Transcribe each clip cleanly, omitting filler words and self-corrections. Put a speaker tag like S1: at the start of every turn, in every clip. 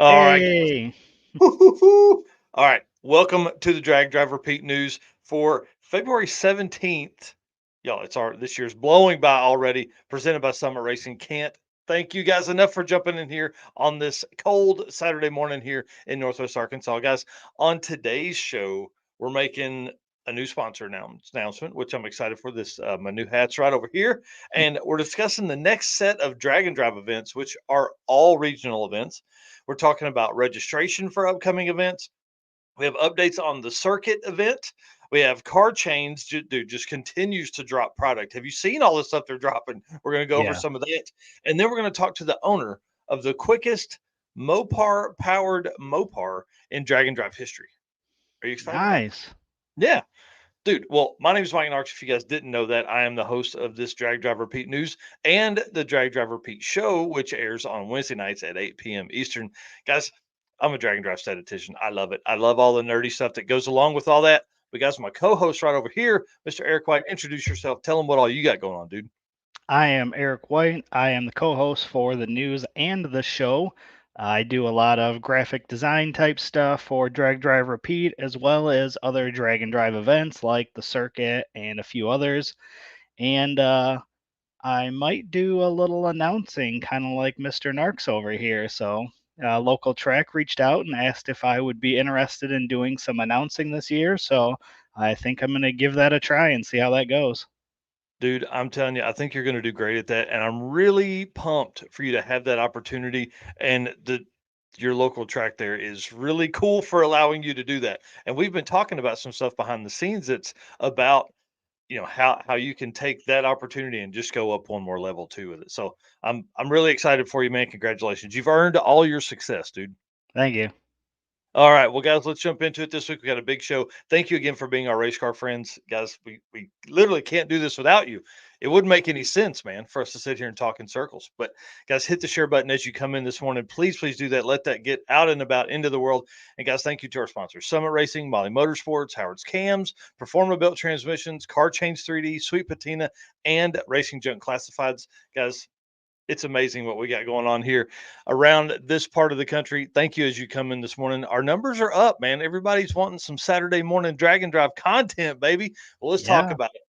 S1: All right.
S2: Hey,
S1: Woo-hoo-hoo. All right. Welcome to the Drag Drive Repeat News for February 17th. Y'all, it's our this year's blowing by already, presented by Summit Racing. Can't thank you guys enough for jumping in here on this cold Saturday morning here in Northwest Arkansas. Guys, on today's show, we're making a new sponsor announcement, which I'm excited for. This my new hat's right over here, and we're discussing the next set of Drag and Drive events, which are all regional events. We're talking about registration for upcoming events. We have updates on the circuit event. We have car chains, dude, just continues to drop product. Have you seen all the stuff they're dropping? We're going to go over
S2: yeah,
S1: some of that. And then we're going to talk to the owner of the quickest Mopar powered Mopar in Drag and Drive history. Are you excited about that?
S2: nice.
S1: Yeah. Dude, well, my name is Mike Narks. If you guys didn't know that, I am the host of this Drag Drive Repeat News and the Drag Drive Repeat Show, which airs on Wednesday nights at 8 p.m. Eastern. Guys, I'm a Drag and Drive statistician. I love it. I love all the nerdy stuff that goes along with all that. But guys, my co-host right over here, Mr. Eric White, introduce yourself. Tell them what all you got going on, dude.
S2: I am Eric White. I am the co-host for the news and the show. I do a lot of graphic design type stuff for Drag Drive Repeat, as well as other drag and drive events like the circuit and a few others. And I might do a little announcing, kind of like Mr. Narks over here. So, local track reached out and asked if I would be interested in doing some announcing this year. So, I think I'm going to give that a try and see how that goes.
S1: Dude, I'm telling you, I think you're going to do great at that, and I'm really pumped for you to have that opportunity. And the your local track there is really cool for allowing you to do that. And we've been talking about some stuff behind the scenes that's about how you can take that opportunity and just go up one more level too with it. So I'm really excited for you, man. Congratulations, you've earned all your success, dude.
S2: Thank you.
S1: All right, well, guys, let's jump into it this week. We got a big show. Thank you again for being our race car friends, guys. We literally can't do this without you. It wouldn't make any sense, man, for us to sit here and talk in circles. But guys, hit the share button as you come in this morning. Please do that. Let that get out and about into the world. And guys, thank you to our sponsors: Summit Racing, Molly Motorsports, Howard's Cams, Performa Built Transmissions, Car Change 3D, Sweet Patina, and Racing Junk Classifieds. Guys, it's amazing what we got going on here around this part of the country. Thank you as you come in this morning. Our numbers are up, man. Everybody's wanting some Saturday morning drag and drive content, baby. Well, let's talk
S2: Yeah.
S1: about it.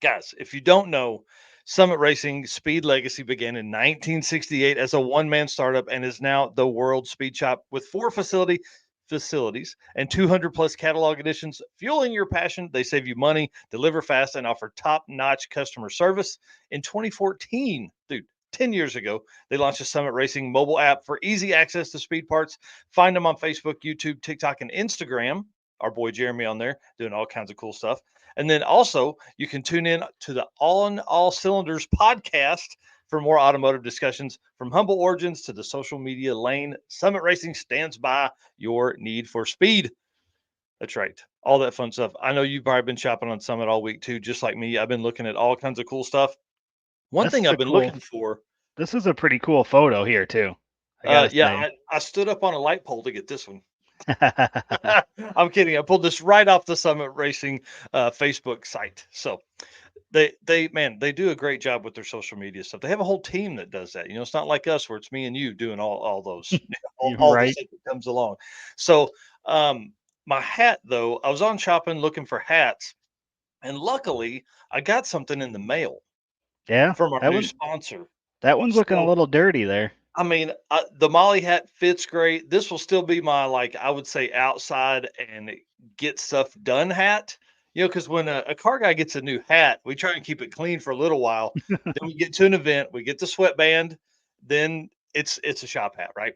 S1: Guys, if you don't know, Summit Racing Speed Legacy began in 1968 as a one-man startup and is now the world speed shop with four facilities and 200 plus catalog editions. Fueling your passion, they save you money, deliver fast, and offer top-notch customer service. In 2014, dude, 10 years ago, they launched a Summit Racing mobile app for easy access to speed parts. Find them on Facebook, YouTube, TikTok, and Instagram. Our boy Jeremy on there doing all kinds of cool stuff. And then also, you can tune in to the On All Cylinders podcast for more automotive discussions from humble origins to the social media lane. Summit Racing stands by your need for speed. That's right. All that fun stuff. I know you've probably been shopping on Summit all week too, just like me. I've been looking at all kinds of cool stuff. One
S2: This
S1: thing
S2: is
S1: I've
S2: a
S1: been
S2: cool
S1: looking for,
S2: this is a pretty cool photo here too. I got to
S1: yeah,
S2: say.
S1: I stood up on a light pole to get this one. I'm kidding. I pulled this right off the Summit Racing Facebook site. So they man, they do a great job with their social media stuff. They have a whole team that does that. It's not like us where it's me and you doing all those
S2: You're
S1: all the
S2: right.
S1: stuff that comes along. So my hat though, I was on shopping looking for hats, and luckily I got something in the mail
S2: Yeah.
S1: from our
S2: That
S1: new
S2: one
S1: sponsor.
S2: that one's looking a
S1: So
S2: little dirty there.
S1: I mean, the Molly hat fits great. This will still be my, like, I would say outside and get stuff done hat. Because when a car guy gets a new hat, we try and keep it clean for a little while. Then we get to an event, we get the sweatband, then it's a shop hat, right?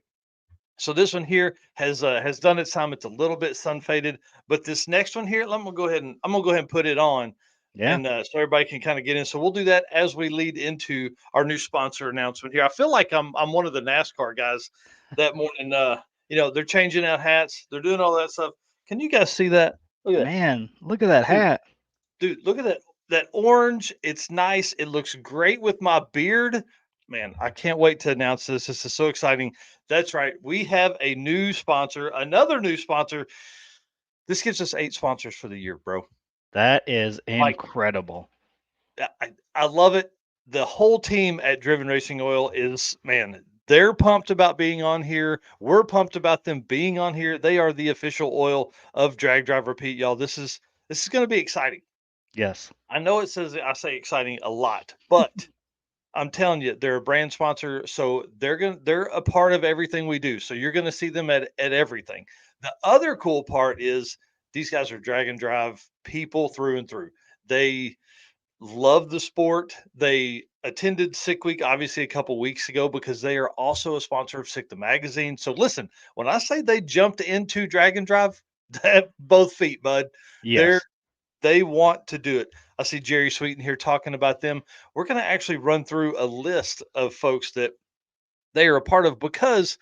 S1: So this one here has done its time. It's a little bit sun faded, but this next one here, I'm gonna go ahead and put it on,
S2: Yeah.
S1: and so everybody can kind of get in. So we'll do that as we lead into our new sponsor announcement here. I feel like I'm one of the NASCAR guys that morning. They're changing out hats, they're doing all that stuff. Can you guys see that? Look at that,
S2: Man, look at that
S1: dude.
S2: hat.
S1: Dude, look at that orange. It's nice. It looks great with my beard. Man, I can't wait to announce this. This is so exciting. That's right. We have a new sponsor, another new sponsor. This gives us 8 sponsors for the year, bro.
S2: That is
S1: Like
S2: incredible.
S1: I love it. The whole team at Driven Racing Oil is, man. They're pumped about being on here. We're pumped about them being on here. They are the official oil of Drag Drive Repeat, y'all. This is going to be exciting.
S2: Yes.
S1: I know it says I say exciting a lot, but I'm telling you, they're a brand sponsor, so they're a part of everything we do. So you're gonna see them at everything. The other cool part is these guys are drag and drive people through and through. They love the sport. They attended Sick Week obviously a couple weeks ago because they are also a sponsor of Sick the Magazine. So listen, when I say they jumped into drag and drive, that both feet, bud. They're
S2: Yes.
S1: they want to do it. I see Jerry Sweeten here talking about them. We're going to actually run through a list of folks that they are a part of because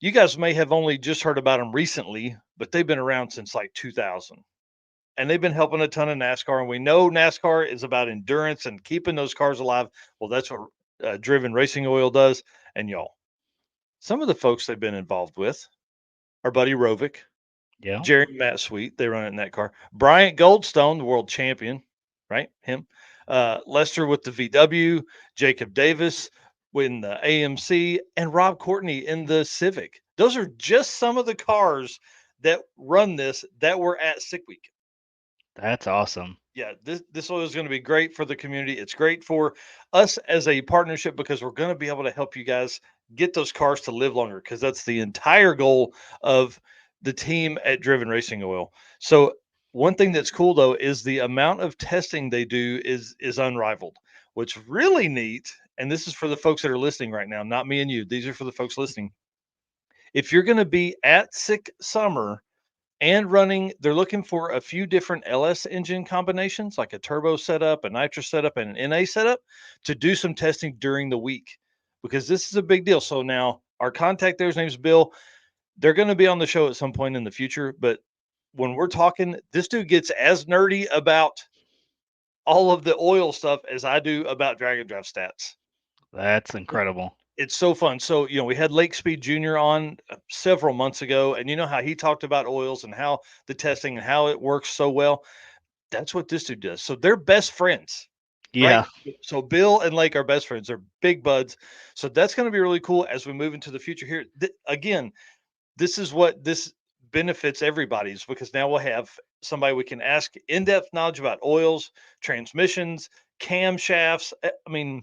S1: you guys may have only just heard about them recently, but they've been around since like 2000 and they've been helping a ton of NASCAR. And we know NASCAR is about endurance and keeping those cars alive. Well, that's what Driven Racing Oil does. And y'all, some of the folks they've been involved with are Buddy Rovick,
S2: Yeah.
S1: Jerry and Matt Sweet, they run it in that car. Bryant Goldstone, the world champion, right? Him. Lester with the VW, Jacob Davis in the AMC, and Rob Courtney in the Civic. Those are just some of the cars that run this that were at Sick Week.
S2: That's awesome.
S1: Yeah, this oil is going to be great for the community. It's great for us as a partnership because we're going to be able to help you guys get those cars to live longer because that's the entire goal of the team at Driven Racing Oil. So one thing that's cool though is the amount of testing they do is unrivaled. What's really neat, and this is for the folks that are listening right now, not me and you. These are for the folks listening. If you're going to be at Sick Summer and running, they're looking for a few different LS engine combinations, like a turbo setup, a nitrous setup, and an NA setup to do some testing during the week because this is a big deal. So now our contact there, his name's Bill. They're going to be on the show at some point in the future. But when we're talking, this dude gets as nerdy about all of the oil stuff as I do about drag and drive stats.
S2: That's incredible.
S1: It's so fun. So, we had Lake Speed Jr. on several months ago, and you know how he talked about oils and how the testing and how it works so well. That's what this dude does. So they're best friends, right?
S2: Yeah.
S1: So Bill and Lake are best friends. They're big buds. So that's going to be really cool as we move into the future here. Again, this is what this benefits everybody's because now we'll have somebody we can ask in-depth knowledge about oils, transmissions, camshafts. I mean,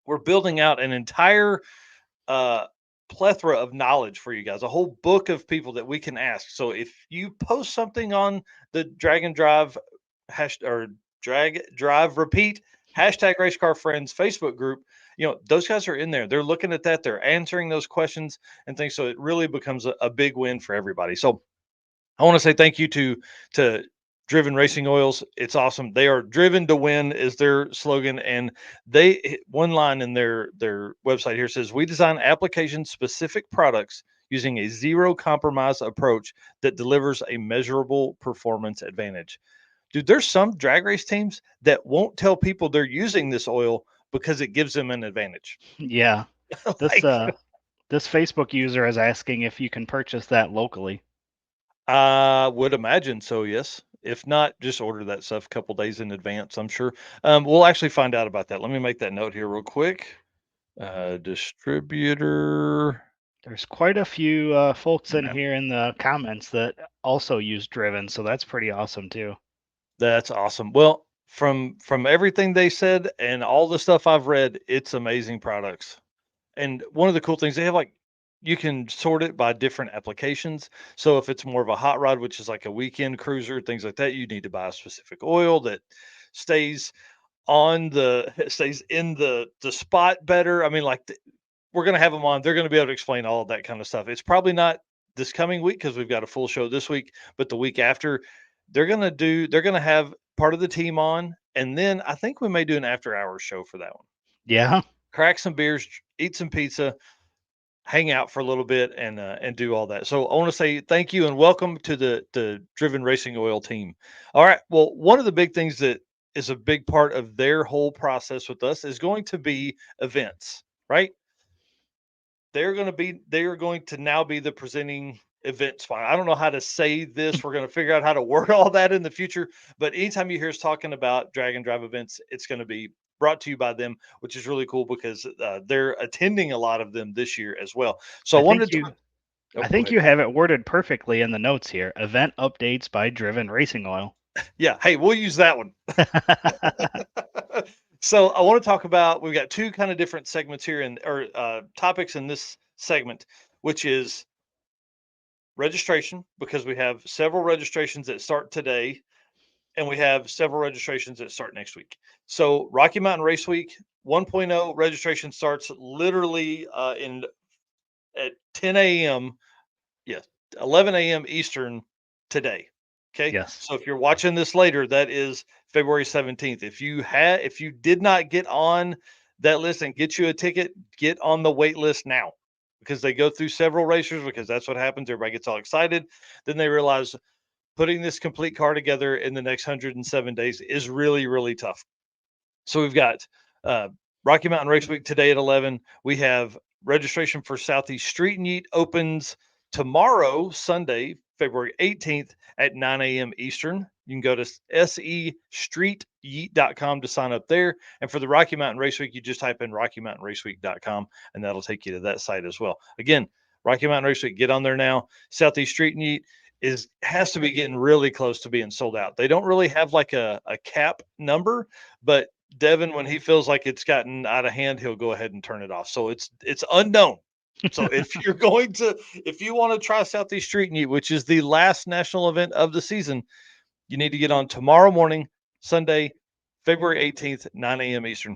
S1: we're building out an entire uh, plethora of knowledge for you guys, a whole book of people that we can ask. So if you post something on the Drag and Drive hash or Drag Drive Repeat hashtag Race Car Friends Facebook group, those guys are in there. They're looking at that. They're answering those questions and things. So it really becomes a big win for everybody. So I want to say thank you to Driven Racing Oils. It's awesome. They are driven to win is their slogan, and one line in their website here says we design application specific products using a zero compromise approach that delivers a measurable performance advantage. Dude, there's some drag race teams that won't tell people they're using this oil because it gives them an advantage.
S2: Yeah. This
S1: Like
S2: this Facebook user is asking if you can purchase that locally.
S1: I would imagine so, yes. If not, just order that stuff a couple days in advance, I'm sure. We'll actually find out about that. Let me make that note here real quick. Distributor.
S2: There's quite a few folks in
S1: Map.
S2: here in the comments that also use Driven, so that's pretty awesome too.
S1: That's awesome. Well, from everything they said and all the stuff I've read, it's amazing products. And one of the cool things they have, like, you can sort it by different applications. So if it's more of a hot rod, which is like a weekend cruiser, things like that, you need to buy a specific oil that stays stays in the spot better. I mean, like we're gonna have them on. They're gonna be able to explain all of that kind of stuff. It's probably not this coming week because we've got a full show this week, but the week after, they're gonna have part of the team on, and then I think we may do an after hours show for that one.
S2: Yeah.
S1: Crack some beers, eat some pizza, hang out for a little bit, and do all that. So I want to say thank you and welcome to the Driven Racing Oil team. All right. Well, one of the big things that is a big part of their whole process with us is going to be events, right? They are going to now be the presenting event sponsor. I don't know how to say this. We're going to figure out how to word all that in the future. But anytime you hear us talking about drag and drive events, it's going to be brought to you by them, which is really cool because they're attending a lot of them this year as well. So I wanted to talk. Oh,
S2: I
S1: go
S2: think
S1: ahead.
S2: you have it worded perfectly in the notes here. Event updates by Driven Racing Oil.
S1: Yeah. Hey, we'll use that one. So I want to talk about, we've got two kind of different segments here or topics in this segment, which is registration, because we have several registrations that start today and we have several registrations that start next week. So Rocky Mountain Race Week 1.0 registration starts literally in at 10 a.m. Yes, 11 a.m. Eastern today. Okay.
S2: Yes.
S1: So if you're watching this later, that is February 17th. If you did not get on that list and get you a ticket, get on the wait list now, because they go through several racers, because that's what happens. Everybody gets all excited. Then they realize putting this complete car together in the next 107 days is really, really tough. So we've got uh, Rocky Mountain Race Week today at 11. We have registration for Southeast Street and Yeet opens tomorrow, Sunday, February 18th at 9 a.m. Eastern. You can go to sestreetyeet.com to sign up there. And for the Rocky Mountain Race Week, you just type in rockymountainraceweek.com and that'll take you to that site as well. Again, Rocky Mountain Race Week, get on there now. Southeast Street and Yeet has to be getting really close to being sold out. They don't really have like a cap number, but Devin, when he feels like it's gotten out of hand, he'll go ahead and turn it off. So it's unknown. So if you want to try Southeast Street and Eat, which is the last national event of the season, you need to get on tomorrow morning, Sunday, February 18th, 9 a.m. Eastern.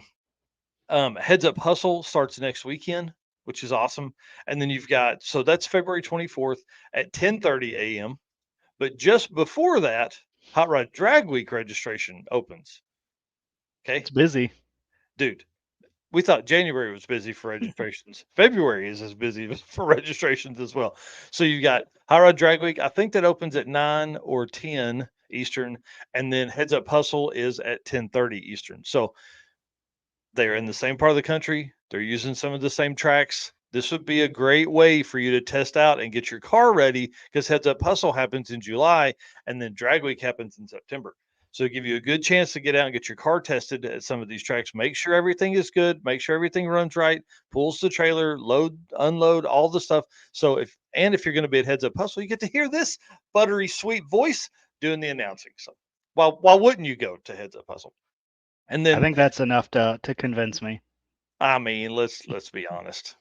S1: Heads Up Hustle starts next weekend, which is awesome. And then you've got, so that's February 24th at 10:30 a.m. But just before that, Hot Rod Drag Week registration opens. Okay.
S2: It's busy.
S1: Dude, we thought January was busy for registrations. February is as busy for registrations as well. So you got High Rod Drag Week. I think that opens at 9 or 10 Eastern, and then Heads Up Hustle is at 10:30 Eastern. So they're in the same part of the country. They're using some of the same tracks. This would be a great way for you to test out and get your car ready, because Heads Up Hustle happens in July and then Drag Week happens in September. So give you a good chance to get out and get your car tested at some of these tracks. Make sure everything is good. Make sure everything runs right. Pulls the trailer, load, unload, all the stuff. So if you're going to be at Heads Up Hustle, you get to hear this buttery sweet voice doing the announcing. So why wouldn't you go to Heads Up Hustle? And
S2: I
S1: then
S2: think that's enough to convince me.
S1: I mean, let's be honest.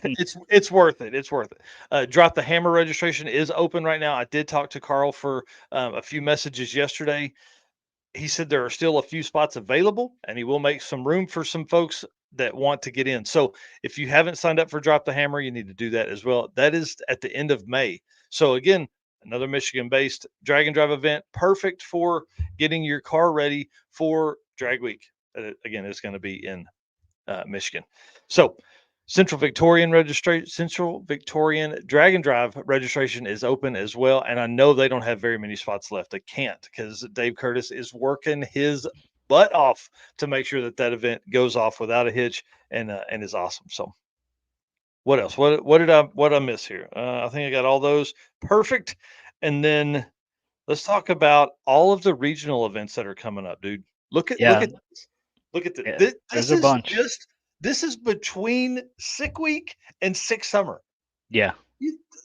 S1: It's worth it. It's worth it. Drop the Hammer registration is open right now. I did talk to Carl for a few messages yesterday. He said there are still a few spots available, and he will make some room for some folks that want to get in. So if you haven't signed up for Drop the Hammer, you need to do that as well. That is at the end of May. So again, another Michigan-based drag and drive event, perfect for getting your car ready for Drag Week. Again, it's going to be in Michigan. So Central Victorian Drag and Drive registration is open as well. And I know they don't have very many spots left. They can't, because Dave Curtis is working his butt off to make sure that event goes off without a hitch and is awesome. So what else? What did I miss here? I think I got all those perfect. And then let's talk about all of the regional events that are coming up, dude. Look at
S2: Yeah,
S1: this. Look at this.
S2: yeah,
S1: This,
S2: there's
S1: this
S2: a
S1: is
S2: bunch.
S1: this is between Sick Week and Sick Summer.
S2: Yeah.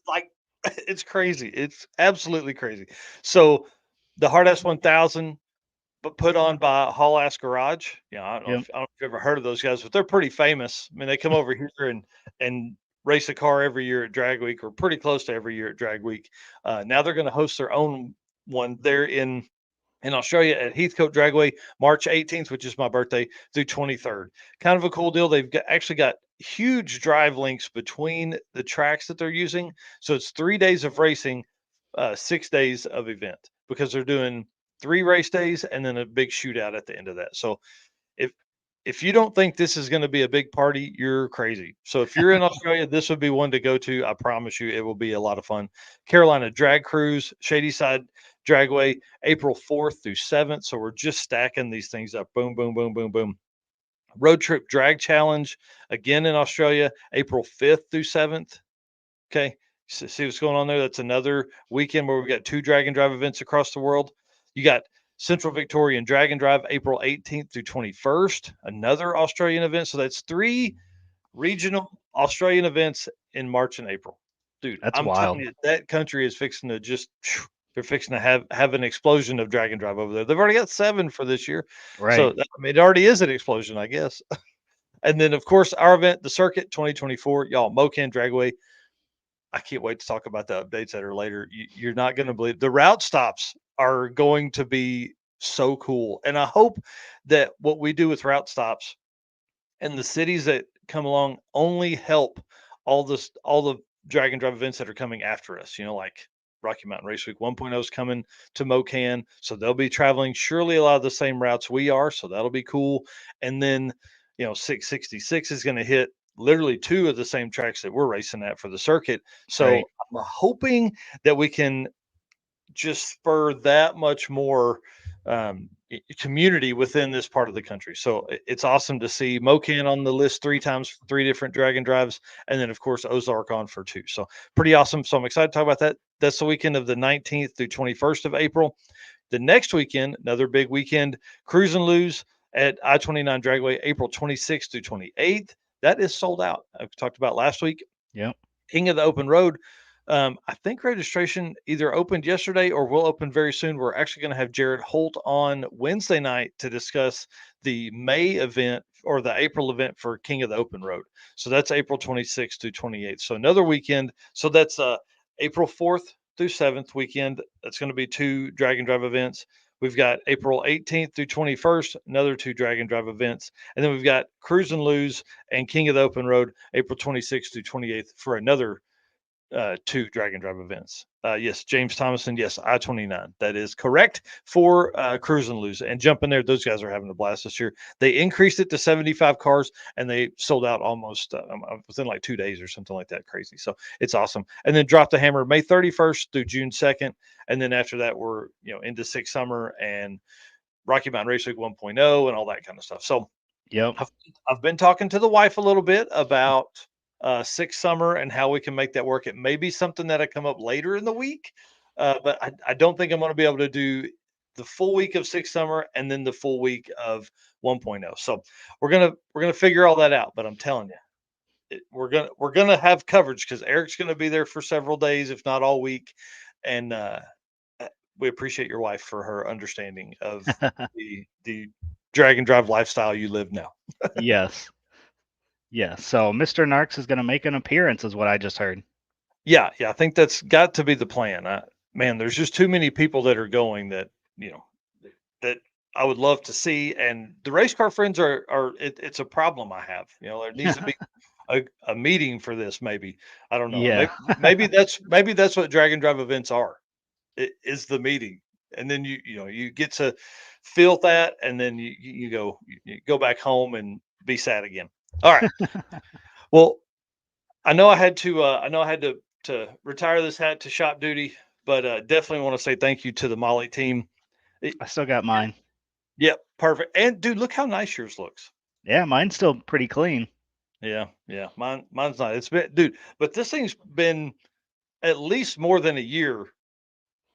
S1: Like it's crazy. It's absolutely crazy. So the Hard Ass 1000, but put on by Haul Ass Garage. Yeah,
S2: Yep.
S1: I don't know if you've ever heard of those guys, but they're pretty famous. I mean, they come over here and race a car every year at Drag Week, or pretty close to every year at Drag Week. Now they're going to host their own one there in Australia at Heathcote Dragway, March 18th, which is my birthday, through 23rd. Kind of a cool deal. They've actually got huge drive links between the tracks that they're using. So it's 3 days of racing, 6 days of event, because they're doing 3 race days and then a big shootout at the end of that. So if if you don't think this is going to be a big party, you're crazy. So if you're in Australia, this would be one to go to. I promise you, it will be a lot of fun. Carolina Drag Cruise, Shadyside Dragway, April 4th through 7th. So we're just stacking these things up. Boom, boom, boom, boom, boom. Road Trip Drag Challenge, again in Australia, April 5th through 7th. Okay. See what's going on there? That's another weekend where we've got 2 drag and drive events across the world. You got Central Victorian Dragon Drive, April 18th through 21st, another Australian event. So that's 3 regional Australian events in March and April. Dude,
S2: That's
S1: I'm telling
S2: wild.
S1: you, that country is fixing to just they're fixing to have an explosion of Dragon Drive over there. They've already got 7 for this year. So
S2: Right.
S1: it already is an explosion, I guess. And then of course our event, the Circuit 2024, y'all, Mocan Dragway. I can't wait to talk about the updates that are later. You're not going to believe the route stops are going to be so cool. And I hope that what we do with route stops and the cities that come along only help all the drag and drive events that are coming after us, like Rocky Mountain Race Week 1.0 is coming to Mocan, so they'll be traveling surely a lot of the same routes we are, so that'll be cool. And then 666 is going to hit literally 2 of the same tracks that we're racing at for the circuit. So
S2: Right.
S1: I'm hoping that we can just spur that much more community within this part of the country. So it's awesome to see Mocan on the list 3 times for 3 different Dragon Drives, and then of course Ozark on for 2. So pretty awesome. So I'm excited to talk about that. That's the weekend of the 19th through 21st of April. The next weekend, another big weekend, Cruise and Lose at I-29 Dragway, April 26th through 28th. That is sold out. I talked about last week.
S2: Yep.
S1: King of the Open Road. I think registration either opened yesterday or will open very soon. We're actually going to have Jared Holt on Wednesday night to discuss the May event or the April event for King of the Open Road. So that's April 26th through 28th. So another weekend. So that's April 4th through 7th weekend. That's going to be 2 Dragon Drive events. We've got April 18th through 21st, another 2 Dragon Drive events. And then we've got Cruise and Lose and King of the Open Road, April 26th through 28th for another 2 Dragon Drive events. Yes, James Thomason. Yes, I-29. That is correct for Cruise and Lose. And jump in there. Those guys are having a blast this year. They increased it to 75 cars and they sold out almost within like 2 days or something like that. Crazy. So it's awesome. And then Drop the Hammer May 31st through June 2nd. And then after that, we're into Six Summer and Rocky Mountain Race Week 1.0 and all that kind of stuff. So
S2: Yep.
S1: I've been talking to the wife a little bit about Six Summer and how we can make that work. It may be something that'll come up later in the week, but I don't think I'm going to be able to do the full week of Six Summer and then the full week of 1.0. So we're gonna figure all that out. But I'm telling you, we're gonna have coverage because Eric's going to be there for several days, if not all week, and we appreciate your wife for her understanding of the drag and drive lifestyle you live now.
S2: Yes. Yes. So Mr. Narks is going to make an appearance, is what I just heard.
S1: Yeah, I think that's got to be the plan. Man, there's just too many people that are going that that I would love to see, and the race car friends it's a problem I have. There needs to be a meeting for this. Maybe I don't know.
S2: Yeah.
S1: Maybe that's what Dragon Drive events are. It is the meeting, and then you get to feel that, and then you go back home and be sad again. All right. Well, I know I had to retire this hat to shop duty, but definitely want to say thank you to the Molly team.
S2: I still got mine.
S1: Yep, perfect. And dude, look how nice yours looks.
S2: Yeah, mine's still pretty clean.
S1: Yeah. Mine's not. It's been, dude, but this thing's been at least more than a year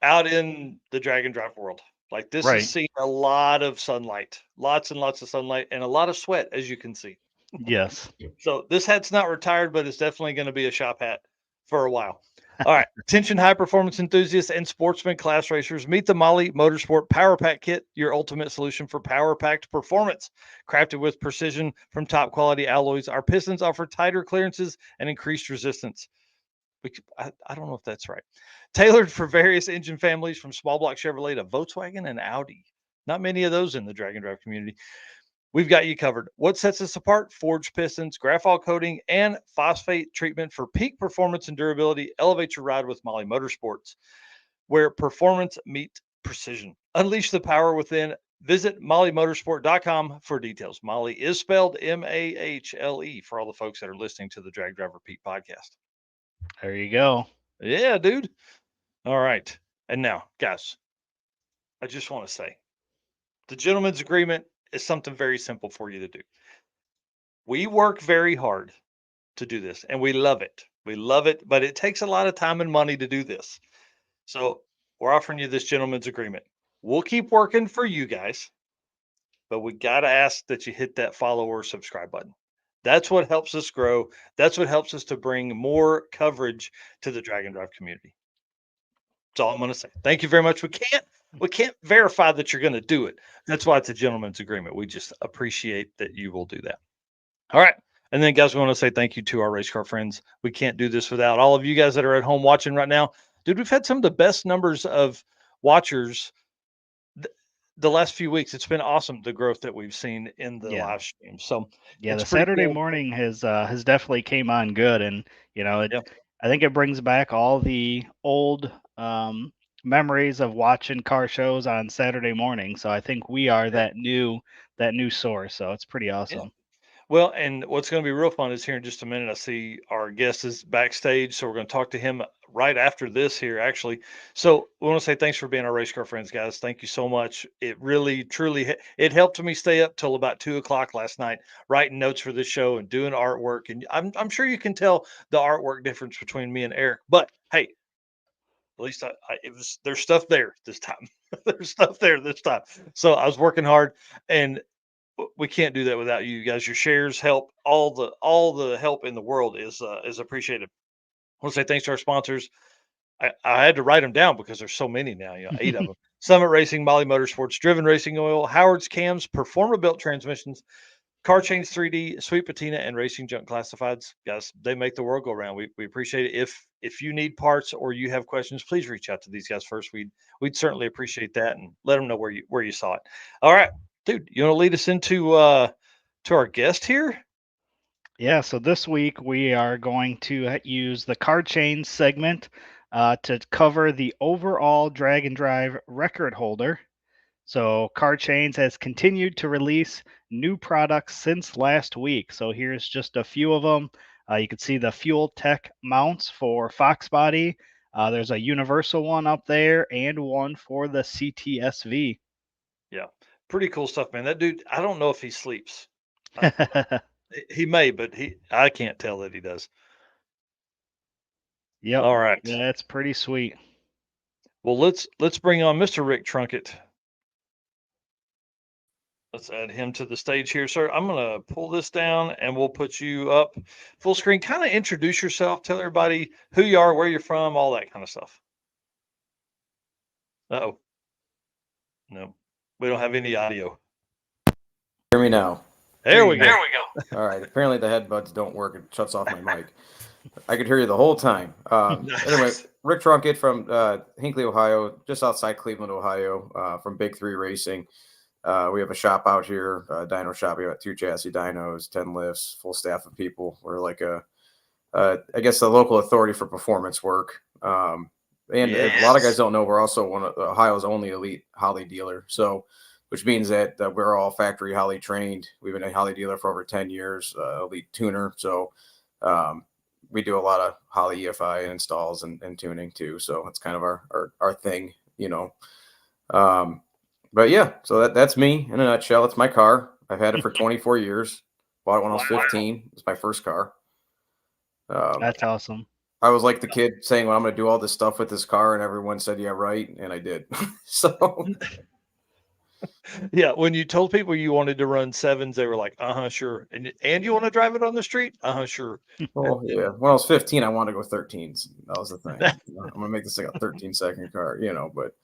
S1: out in the drag and drive world. Like this has
S2: Right.
S1: seen a lot of sunlight, lots and lots of sunlight, and a lot of sweat, as you can see.
S2: Yes.
S1: So this hat's not retired, but it's definitely going to be a shop hat for a while. All right. Attention high performance enthusiasts and sportsman class racers. Meet the Molly Motorsport Power Pack Kit, your ultimate solution for power packed performance. Crafted with precision from top quality alloys, our pistons offer tighter clearances and increased resistance. I don't know if that's right. Tailored for various engine families from small block Chevrolet to Volkswagen and Audi. Not many of those in the drag and drive community. We've got you covered. What sets us apart? Forged pistons, graphite coating, and phosphate treatment for peak performance and durability. Elevate your ride with Molly Motorsports, where performance meets precision. Unleash the power within. Visit mollymotorsport.com for details. Molly is spelled Mahle for all the folks that are listening to the Drag Driver Pete podcast.
S2: There you go.
S1: Yeah, dude. All right. And now, guys, I just want to say the gentleman's agreement is something very simple for you to do. We work very hard to do this and we love it. We love it, but it takes a lot of time and money to do this. So we're offering you this gentleman's agreement. We'll keep working for you guys, but we got to ask that you hit that follow or subscribe button. That's what helps us grow. That's what helps us to bring more coverage to the Drag and Drive community. That's all I'm going to say. Thank you very much. We can't verify that you're going to do it. That's why it's a gentleman's agreement. We just appreciate that you will do that. All right. And then, guys, we want to say thank you to our race car friends. We can't do this without all of you guys that are at home watching right now. Dude, we've had some of the best numbers of watchers the last few weeks. It's been awesome, the growth that we've seen in the
S2: Yeah.
S1: live stream. So
S2: Yeah,
S1: it's
S2: the
S1: pretty
S2: Saturday
S1: cool.
S2: morning has definitely came on good, and
S1: Yeah.
S2: I think it brings back all the old memories of watching car shows on Saturday morning. So I think we are
S1: Yeah.
S2: that new source. So it's pretty
S1: Yeah.
S2: awesome.
S1: Well, and what's going to be real fun is here in just a minute. I see our guest is backstage, so we're going to talk to him right after this here, actually. So we want to say thanks for being our race car friends, guys. Thank you so much. It really, truly, it helped me stay up till about 2 o'clock last night, writing notes for this show and doing artwork. And I'm sure you can tell the artwork difference between me and Eric. But hey, at least it was there's stuff there this time. There's stuff there this time. So I was working hard, and we can't do that without you guys. Your shares help. All the help in the world is appreciated. I want to say thanks to our sponsors. I had to write them down because there's so many now. 8 of them. Summit Racing, Molly Motorsports, Driven Racing Oil, Howard's Cams, Performa Built Transmissions, Car Chains 3D, Sweet Patina, and Racing Junk Classifieds. Guys, they make the world go round. We appreciate it. If you need parts or you have questions, please reach out to these guys first. We'd certainly appreciate that, and let them know where you saw it. All right, dude, you want to lead us into to our guest here?
S2: Yeah, so this week we are going to use the car chain segment to cover the overall drag and drive record holder. So Car Chains has continued to release new products since last week. So here's just a few of them. You can see the Fuel Tech mounts for Fox Body. There's a universal one up there and one for the CTSV.
S1: Yeah, pretty cool stuff, man. That dude, I don't know if he sleeps. Uh, he may, but I can't tell that he does.
S2: Yep,
S1: All right.
S2: that's pretty sweet.
S1: Well, let's bring on Mr. Rick Trunkett. Let's add him to the stage here, sir. I'm going to pull this down and we'll put you up full screen. Kind of introduce yourself, tell everybody who you are, where you're from, all that kind of stuff. Uh-oh. No, we don't have any audio.
S3: Hear me now.
S1: There we go.
S2: There
S3: All right. Apparently the headbuds don't work. It shuts off my mic. I could hear you the whole time. Anyway, Rick Trunkett from Hinckley, Ohio, just outside Cleveland, Ohio, from Big Three Racing. We have a shop out here, dyno shop. We got 2 chassis dynos, 10 lifts, full staff of people. We're like I guess, a local authority for performance work. And a lot of guys don't know we're also one of Ohio's only elite Holley dealer. So, which means that we're all factory Holley trained. We've been a Holley dealer for over 10 years, elite tuner. So we do a lot of Holley EFI installs and tuning too. So it's kind of our thing, But yeah, so that's me in a nutshell. It's my car. I've had it for 24 years. Bought it when I was 15. It's my first car.
S2: That's awesome.
S3: I was like the kid saying, well, I'm going to do all this stuff with this car. And everyone said, yeah, right. And I did. So
S1: yeah, when you told people you wanted to run sevens, they were like, sure. And you want to drive it on the street? Sure.
S3: Oh, yeah. When I was 15, I wanted to go 13s. That was the thing. I'm going to make this like a 13-second car, but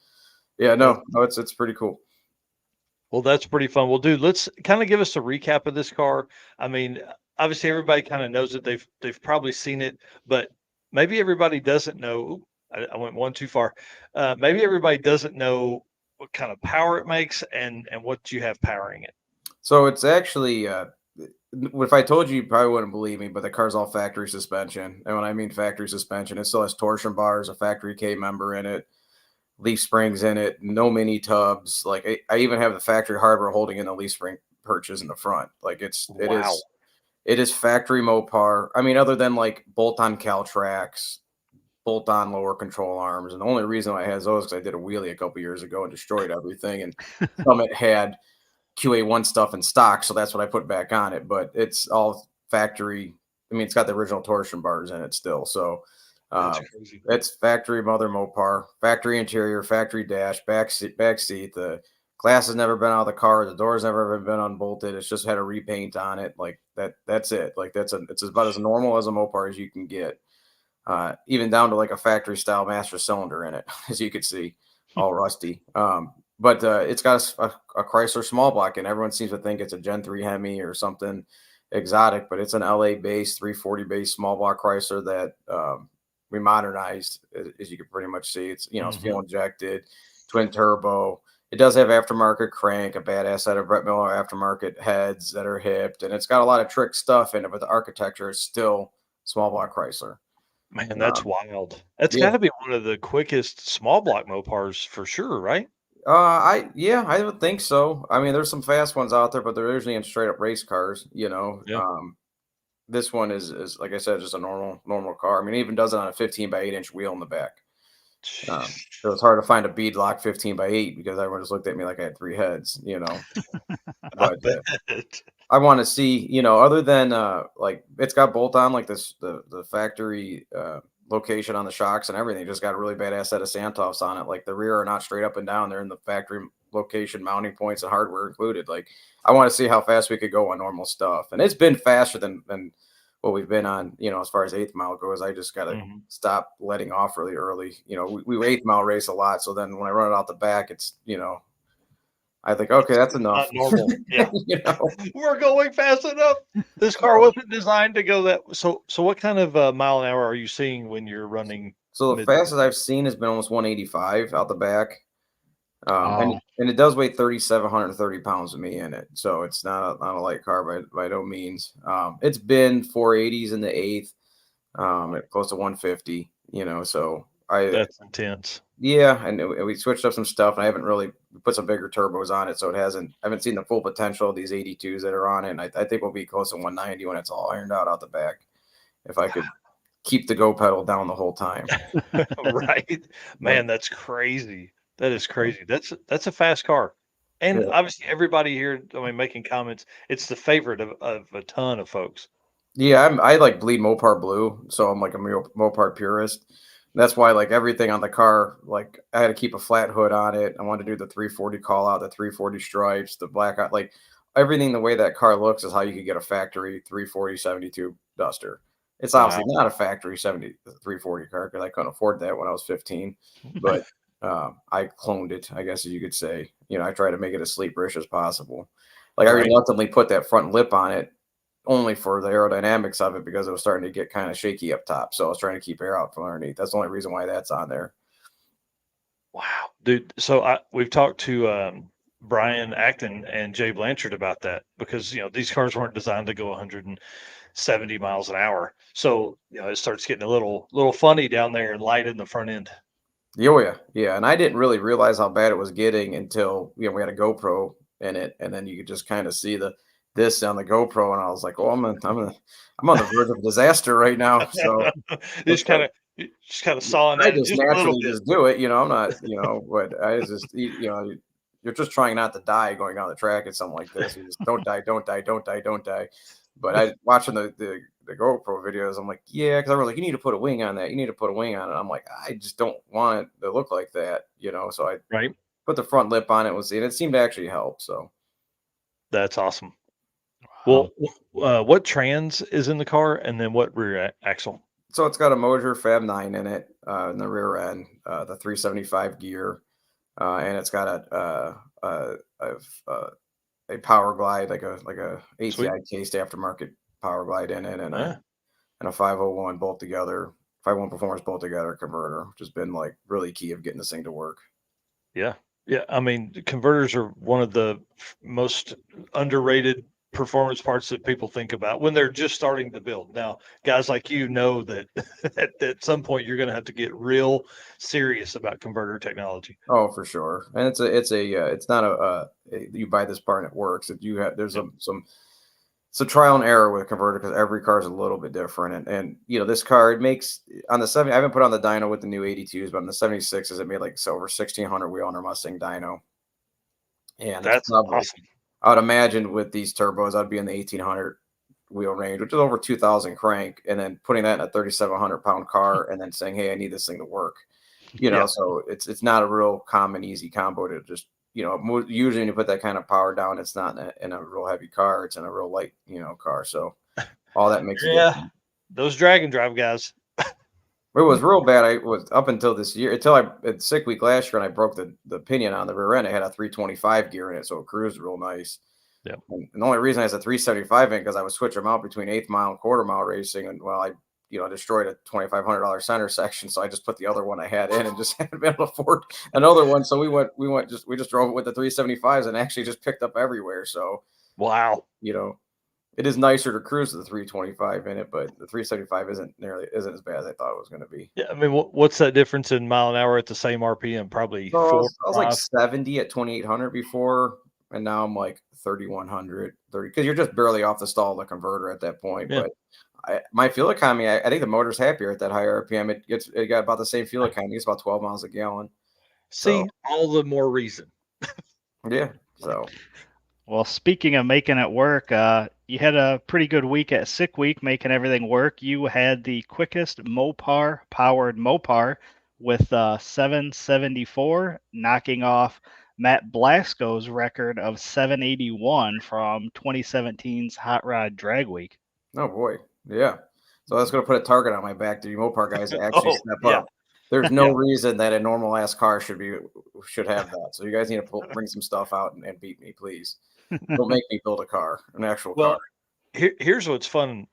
S3: yeah, no, it's pretty cool.
S1: Well, that's pretty fun. Well, dude, let's kind of give us a recap of this car. I mean, obviously everybody kind of knows it. They've probably seen it, but maybe everybody doesn't know. I went one too far. Maybe everybody doesn't know what kind of power it makes and what you have powering it.
S3: So it's actually, if I told you, you probably wouldn't believe me, but the car's all factory suspension. And when I mean factory suspension, it still has torsion bars, a factory K member in it, leaf springs in it, no mini tubs. Like I even have the factory hardware holding in the leaf spring perches in the front. Like it is factory Mopar. I mean, other than like bolt-on cal tracks, bolt-on lower control arms. And the only reason I has those is because I did a wheelie a couple years ago and destroyed everything. And Summit had QA1 stuff in stock, so that's what I put back on it. But it's all factory. I mean, it's got the original torsion bars in it still. So
S1: That's crazy.
S3: It's factory mother Mopar, factory interior, factory dash, back seat. The glass has never been out of the car. The door's never been unbolted. It's just had a repaint on it. Like that. That's it. Like it's about as normal as a Mopar as you can get. Even down to like a factory style master cylinder in it, as you could see, all rusty. But it's got a Chrysler small block, and everyone seems to think it's a Gen 3 Hemi or something exotic, but it's an LA based 340 based small block Chrysler that we modernized, as you can pretty much see. It's it's fuel injected, twin turbo. It does have aftermarket crank, a badass set of Brett Miller aftermarket heads that are hipped, and it's got a lot of trick stuff in it, but the architecture is still small block Chrysler.
S1: Man, that's wild. That's got to be one of the quickest small block Mopars for sure, right?
S3: I would think so. I mean, there's some fast ones out there, but they're usually in straight up race cars,
S1: Yeah.
S3: This one is like I said, just a normal car. I mean, it even does it on a 15x8-inch wheel in the back. So it's hard to find a beadlock 15x8 because everyone just looked at me like I had 3 heads, But I want to see, other than like it's got bolt on like this the factory location on the shocks and everything. Just got a really badass set of Santoffs on it. Like the rear are not straight up and down; they're in the factory location, mounting points and hardware included. Like I want to see how fast we could go on normal stuff, and it's been faster than what we've been on. As far as 8th mile goes, I just got to stop letting off really early. We 8th mile race a lot, so then when I run it out the back, it's I think, okay, that's enough.
S1: Not normal. Yeah. We're going fast enough. This car wasn't designed to go that. So what kind of mile an hour are you seeing when you're running?
S3: So the fastest I've seen has been almost 185 out the back. And it does weigh 3,730 pounds with me in it. So it's not a light car by no means. It's been 480s in the 8th, close to 150, so
S1: that's intense.
S3: Yeah, and we switched up some stuff, and I haven't really put some bigger turbos on it, so I haven't seen the full potential of these 82s that are on it. And I think we'll be close to 190 when it's all ironed out the back. If I could keep the go pedal down the whole time.
S1: Right, man, that's crazy. That is crazy. That's a fast car, and obviously everybody here, making comments. It's the favorite of a ton of folks.
S3: Yeah, I like bleed Mopar blue, so I'm like a Mopar purist. That's why, like, everything on the car, like, I had to keep a flat hood on it. I wanted to do the 340 call out, the 340 stripes, the black, like, everything the way that car looks is how you could get a factory 340 72 Duster. It's obviously not a factory 340 car because I couldn't afford that when I was 15. But I cloned it, I guess you could say. I try to make it as sleeperish as possible. Like, I reluctantly put that front lip on it only for the aerodynamics of it because it was starting to get kind of shaky up top. So I was trying to keep air out from underneath. That's the only reason why that's on there.
S1: Wow, dude. So we've talked to Brian Acton and Jay Blanchard about that because, these cars weren't designed to go 170 miles an hour. So, it starts getting a little funny down there and light in the front end.
S3: Oh, yeah. Yeah. And I didn't really realize how bad it was getting until, we had a GoPro in it. And then you could just kind of see this on the GoPro, and I was like, "Oh, I'm on the verge of disaster right now." So
S1: just kind of sawing.
S3: I just naturally just do it, I'm not, but I just, you're just trying not to die going down the track at something like this. You just don't die. But I watching the GoPro videos, I'm like, yeah, because I was like, you need to put a wing on that. You need to put a wing on it. I'm like, I just don't want it to look like that, So I put the front lip on it, and it seemed to actually help. So
S1: that's awesome. Well, what trans is in the car, and then what rear axle?
S3: So it's got a Moser Fab 9 in it in the rear end, the 375 gear, and it's got a Power Glide, like a ATI cased aftermarket Power Glide in it, and a 501 bolt together, 501 Performance bolt together converter, which has been like really key of getting this thing to work.
S1: Yeah. Converters are one of the most underrated performance parts that people think about when they're just starting to build. Now, guys like you know that at some point you're going to have to get real serious about converter technology.
S3: Oh, for sure. And it's not a you buy this part and it works. There's some trial and error with a converter because every car is a little bit different. And this car, it makes on the 70, I haven't put on the dyno with the new 82s, but on the 76s, it made like over 1,600 wheel on our Mustang dyno. And
S1: that's awesome.
S3: I would imagine with these turbos, I'd be in the 1,800 wheel range, which is over 2,000 crank, and then putting that in a 3,700-pound car, and then saying, "Hey, I need this thing to work." So it's not a real common easy combo to just usually when you put that kind of power down, it's not in a real heavy car, it's in a real light car. So all that makes a difference.
S1: Those drag and drive guys.
S3: It was real bad. I was up until this year, until I at sick week last year, and I broke the pinion on the rear end. I had a 325 gear in it, so it cruised real nice.
S1: Yep.
S3: And the only reason I has a 375 in because I was switching them out between 8th mile and quarter mile racing, and I destroyed a $2,500 center section, so I just put the other one I had in and just hadn't been able to afford another one. So we just drove it with the 375s and actually just picked up everywhere. So
S1: wow,
S3: it is nicer to cruise with the 325 in it, but the 375 isn't as bad as I thought it was going to be.
S1: Yeah, I mean, what's that difference in mile an hour at the same RPM? Probably
S3: so
S1: 4.
S3: I was like 70 at 2,800 before, and now I'm like 3,130 because you're just barely off the stall of the converter at that point.
S1: Yeah.
S3: But my fuel economy, I think the motor's happier at that higher RPM. It got about the same fuel economy. It's about 12 miles a gallon.
S1: See, all the more reason.
S3: Yeah. So.
S2: Well, speaking of making it work, you had a pretty good week at Sick Week, making everything work. You had the quickest Mopar-powered Mopar with 774, knocking off Matt Blasco's record of 781 from 2017's Hot Rod Drag Week.
S3: Oh, boy. Yeah. So that's going to put a target on my back to you Mopar guys to actually step up. There's no reason that a normal ass car should have that. So you guys need to bring some stuff out and beat me, please. Don't make me build an actual car.
S1: Here's what's fun.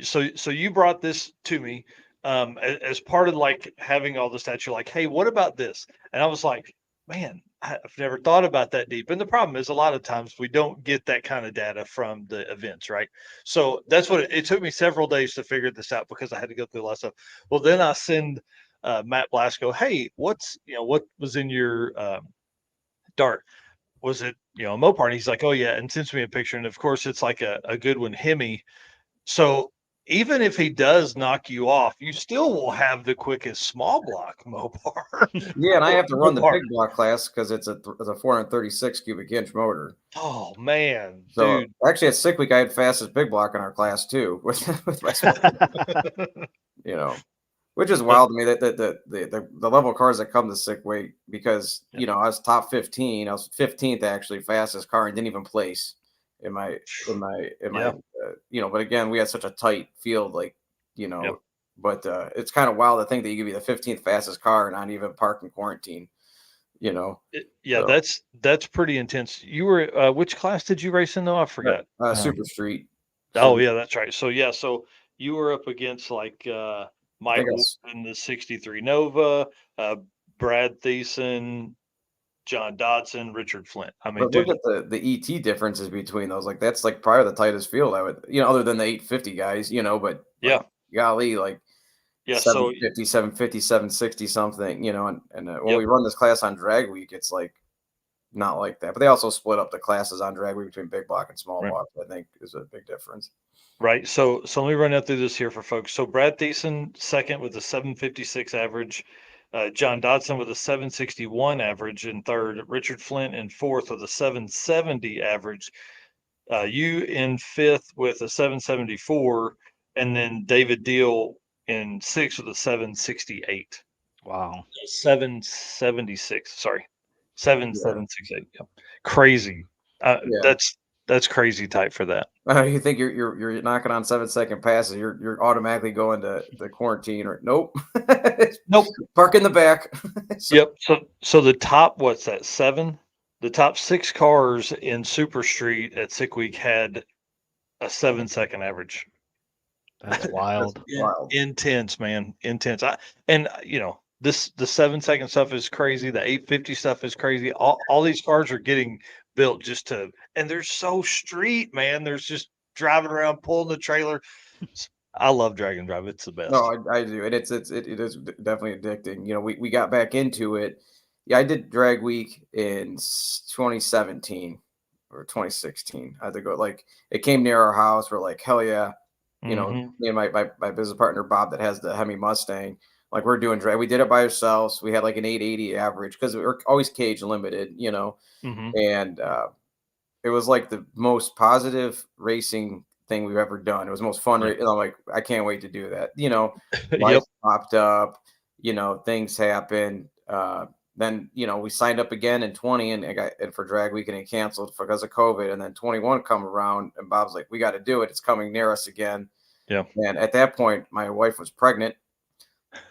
S1: So you brought this to me as part of like having all the stats. You're like, hey, what about this? And I was like, man, I've never thought about that deep. And the problem is a lot of times we don't get that kind of data from the events, right? So that's what it took me several days to figure this out because I had to go through a lot of stuff. Well, then I send Matt Blasco, hey, what was in your dart? Was it a Mopar? And he's like, oh yeah, and sends me a picture. And of course, it's like a good one, Hemi. So even if he does knock you off, you still will have the quickest small block Mopar.
S3: Yeah, and I have to run the big block class because it's a 436 cubic inch motor.
S1: Oh man,
S3: so
S1: dude!
S3: Actually, at Sick Week, I had fastest big block in our class too, with my which is wild to me that the level of cars that come to Sick Week because I was top 15, I was 15th actually fastest car and didn't even place in my but again we had such a tight field but it's kind of wild to think that you could be the 15th fastest car and not even park in quarantine.
S1: That's pretty intense. You were which class did you race in though? I forgot.
S3: Super Street.
S1: Oh yeah, that's right. So so you were up against like Michael in the 63 Nova, Brad Thiessen, John Dodson, Richard Flint. I mean,
S3: look at the ET differences between those. Like that's like probably the tightest field I would, other than the 850 guys, but golly, like 750, 750, 760 something, and when we run this class on Drag Week, it's like not like that. But they also split up the classes on Drag Week between big block and small block. I think is a big difference.
S1: Right. So let me run out through this here for folks. So Brad Thiessen second with a 756 average. John Dodson with a 761 average in third. Richard Flint in fourth with a 770 average. You in fifth with a 774. And then David Deal in sixth with a 768.
S2: Wow.
S1: 776. Sorry. 7768. Yep. Crazy. That's crazy tight for that.
S3: You think you're knocking on 7-second passes? You're automatically going to the quarantine or nope. Park in the back.
S1: Yep. So the top, what's that? 7? The top 6 cars in Super Street at Sick Week had a 7-second average.
S2: That's wild.
S3: Wild.
S1: Intense, man. Intense. The 7-second stuff is crazy. The 850 stuff is crazy. All these cars are getting built and they're so street, man. There's just driving around, pulling the trailer. I love drag and drive. It's the best.
S3: No, I do. And it is definitely addicting. We got back into it. Yeah, I did Drag Week in 2017 or 2016. I had to go, it came near our house. We're like, hell yeah. Me and my business partner, Bob, that has the Hemi Mustang. Like we're doing drag. We did it by ourselves. We had like an 880 average because we're always cage limited, and it was like the most positive racing thing we've ever done. It was the most fun. And I'm like, I can't wait to do that. Life
S1: Yep.
S3: popped up, things happened. Then, we signed up again in 20 and for drag weekend and canceled because of COVID. And then 21 come around and Bob's like, we got to do it. It's coming near us again.
S1: Yeah.
S3: And at that point, my wife was pregnant.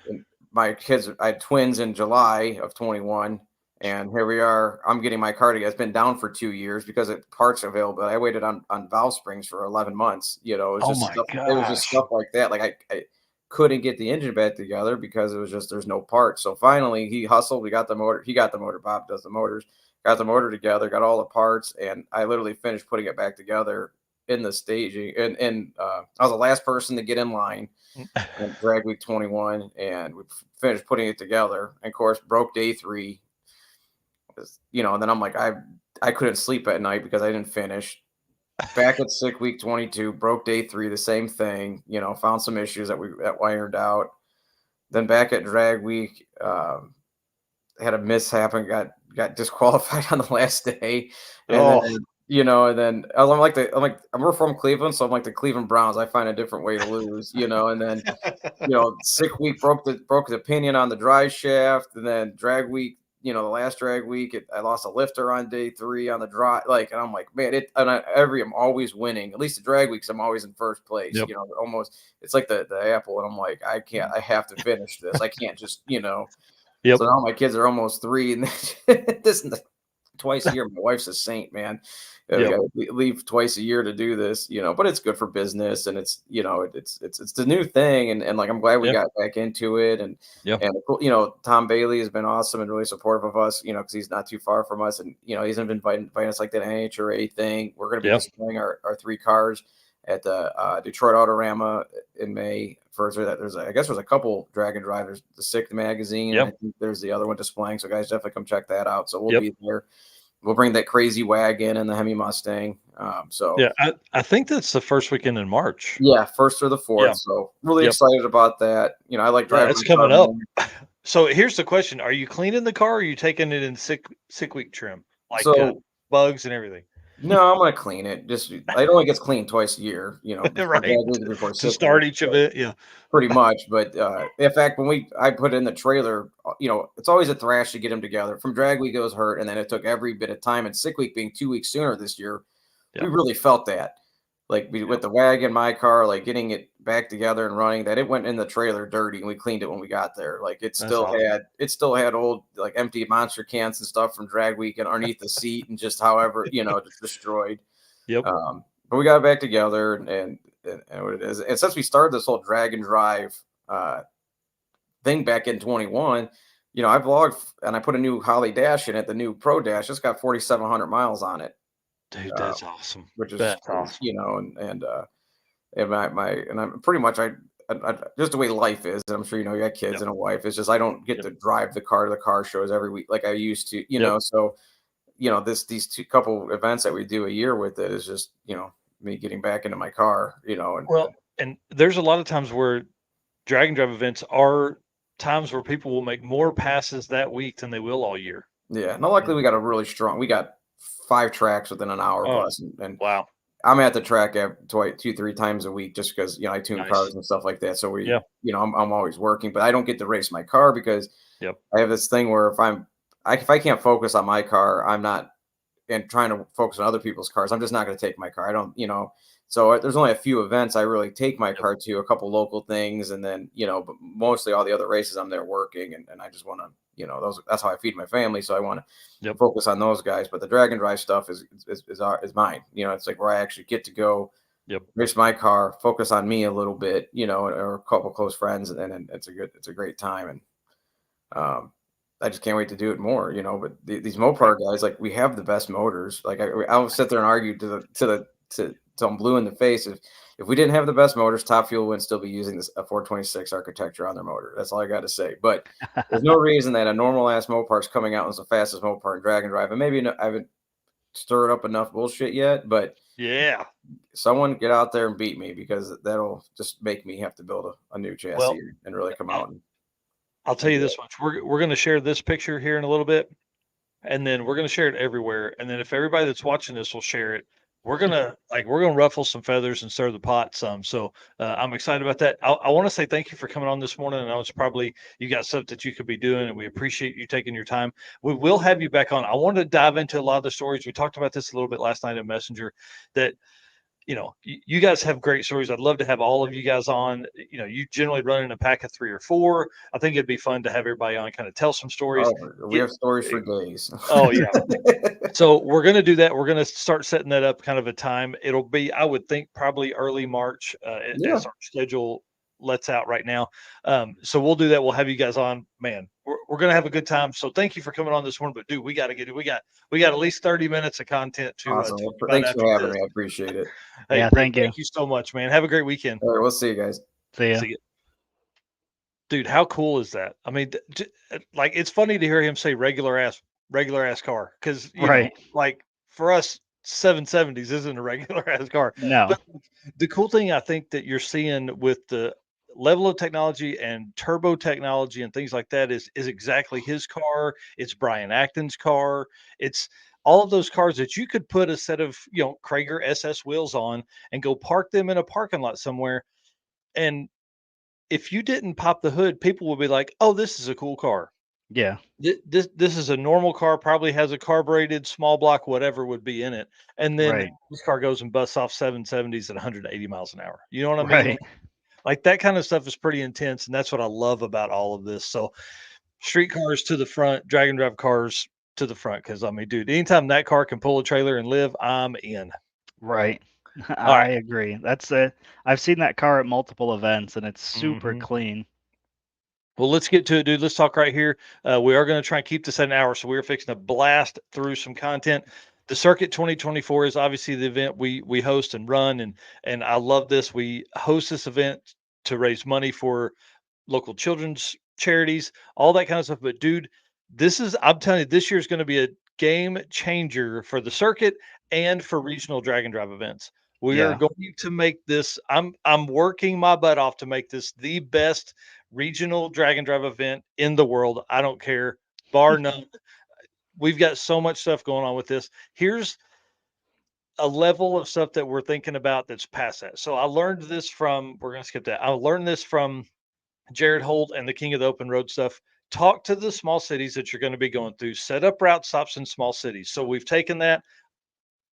S3: And my kids, I had twins in July of 21. And here we are. I'm getting my car together. It's been down for 2 years because of parts available. I waited on valve springs for 11 months. It was just stuff like that. Like I couldn't get the engine back together because it was just there's no parts. So finally he hustled. We got the motor. He got the motor. Bob does the motors. Got the motor together. Got all the parts, and I literally finished putting it back together in the staging. And I was the last person to get in line in drag week 21, and we finished putting it together. And of course, broke day 3. And then I'm like, I couldn't sleep at night because I didn't finish. Back at sick week 22, broke day 3, the same thing. Found some issues that ironed out. Then back at drag week, had a mishap and got disqualified on the last day. And then we're from Cleveland, so I'm like the Cleveland Browns. I find a different way to lose, and then sick week broke the pinion on the drive shaft, and then drag week. The last drag week, I lost a lifter on day 3 on the drive. And I'm like, man, I'm always winning. At least the drag weeks, I'm always in first place.
S1: Yep.
S3: Almost it's like the apple, and I'm like, I have to finish this. I can't just,
S1: Yep.
S3: So now my kids are almost 3, and this is twice a year. My wife's a saint, man. We leave twice a year to do this, but it's good for business, and it's it's the new thing, and like I'm glad we got back into it, and Tom Bailey has been awesome and really supportive of us, because he's not too far from us, and he's been inviting us like that NHRA thing. We're going to be displaying our 3 cars at the Detroit Autorama in May. There's a couple drag and drive. There's the Sick magazine. I think there's the other one displaying. So guys, definitely come check that out. So we'll be there. We'll bring that crazy wagon and the Hemi Mustang.
S1: I think that's the first weekend in March.
S3: Yeah, 1st or the 4th. Yeah. So really excited about that. I like driving.
S1: That's coming up. So here's the question: are you cleaning the car? Or are you taking it in sick week trim, like bugs and everything?
S3: No, I'm gonna clean it. It only gets cleaned twice a year.
S1: Right. Before to start each of it,
S3: pretty much. But in fact, when I put it in the trailer, it's always a thrash to get them together. From drag week, it was hurt, and then it took every bit of time. And sick week being 2 weeks sooner this year, we really felt that. With the wagon, my car, getting it back together and running, that it went in the trailer dirty, and we cleaned it when we got there. It still had old empty monster cans and stuff from drag week and underneath the seat, and just however just destroyed.
S1: Yep.
S3: But we got it back together, and what it is, and since we started this whole drag and drive thing back in 21, I vlogged and I put a new Holly dash in it, the new Pro Dash. It's got 4,700 miles on it.
S1: Dude, that's awesome.
S3: Which is awesome. And I'm pretty much I just the way life is. I'm sure you got kids and a wife. It's just I don't get to drive the car to the car shows every week like I used to. So these couple events that we do a year with it is just me getting back into my car.
S1: And there's a lot of times where drag and drive events are times where people will make more passes that week than they will all year.
S3: Yeah. Now, luckily, we got 5 tracks within an hour of us. And
S1: wow.
S3: I'm at the track 2-3 times a week just because, I tune cars and stuff like that. So I'm always working, but I don't get to race my car because I have this thing where if I can't focus on my car, I'm not and trying to focus on other people's cars. I'm just not going to take my car. I don't, so there's only a few events I really take my car to, a couple local things. And then, but mostly all the other races I'm there working and I just want to, that's how I feed my family. So I want to focus on those guys, but the drag and drive stuff is mine. It's like where I actually get to go race my car, focus on me a little bit, or a couple close friends. And then it's a great time. And, I just can't wait to do it more, but these Mopar guys, we have the best motors. I'll sit there and argue till I'm blue in the face. If we didn't have the best motors, Top Fuel wouldn't still be using a 426 architecture on their motor. That's all I got to say. But there's no reason that a normal ass Mopar is coming out as the fastest Mopar in drag and drive. And maybe I haven't stirred up enough bullshit yet, but someone get out there and beat me because that'll just make me have to build a new chassis and really come out.
S1: I'll tell you this much. We're going to share this picture here in a little bit, and then we're going to share it everywhere. And then if everybody that's watching this will share it, we're gonna ruffle some feathers and stir the pot some. So I'm excited about that. I want to say thank you for coming on this morning. I know it's probably you got stuff that you could be doing, and we appreciate you taking your time. We will have you back on. I want to dive into a lot of the stories. We talked about this a little bit last night in Messenger. That you guys have great stories. I'd love to have all of you guys on. You generally run in a pack of 3 or 4. I think it'd be fun to have everybody on, kind of tell some stories.
S3: Oh, we have stories for days.
S1: Oh yeah. So we're going to do that. We're going to start setting that up kind of a time. It'll be, I would think, probably early March as our schedule lets out right now. So we'll do that. We'll have you guys on. Man, we're going to have a good time. So thank you for coming on this morning. But dude, we got at least 30 minutes of content to.
S3: Awesome. Thanks for having me. I appreciate it.
S1: Hey,
S2: yeah,
S1: Rick, thank you so much, man. Have a great weekend.
S3: All right, we'll see you guys.
S2: See ya.
S1: Dude, how cool is that? I mean, like it's funny to hear him say regular ass car because like for us 770s isn't a regular ass car.
S2: No.
S1: But the cool thing I think that you're seeing with the level of technology and turbo technology and things like that is exactly his car. It's Brian Acton's car. It's all of those cars that you could put a set of Krager SS wheels on and go park them in a parking lot somewhere. And if you didn't pop the hood, people will be like, "Oh, this is a cool car."
S2: Yeah.
S1: This is a normal car, probably has a carbureted small block, whatever would be in it. And then this car goes and busts off 770s at 180 miles an hour. You know what I mean? Like that kind of stuff is pretty intense. And that's what I love about all of this. So street cars to the front, drag and drive cars to the front. Cause I mean, dude, anytime that car can pull a trailer and live, I'm in.
S2: Right. I agree. I've seen that car at multiple events and it's super clean.
S1: Well, let's get to it, dude. Let's talk right here. We are going to try and keep this at an hour, so we're fixing to blast through some content. The Circuit 2024 is obviously the event we host and run, and I love this. We host this event to raise money for local children's charities, all that kind of stuff. But dude, I'm telling you, this year is going to be a game changer for the circuit and for regional drag and drive events. We are going to make this. I'm working my butt off to make this the best regional drag and drive event in the world. I don't care, bar none. We've got so much stuff going on with this. Here's a level of stuff that we're thinking about that's past that. So I learned this from, we're going to skip that. I learned this from Jared Holt and the King of the Open Road stuff. Talk to the small cities that you're going to be going through. Set up route stops in small cities. So we've taken that,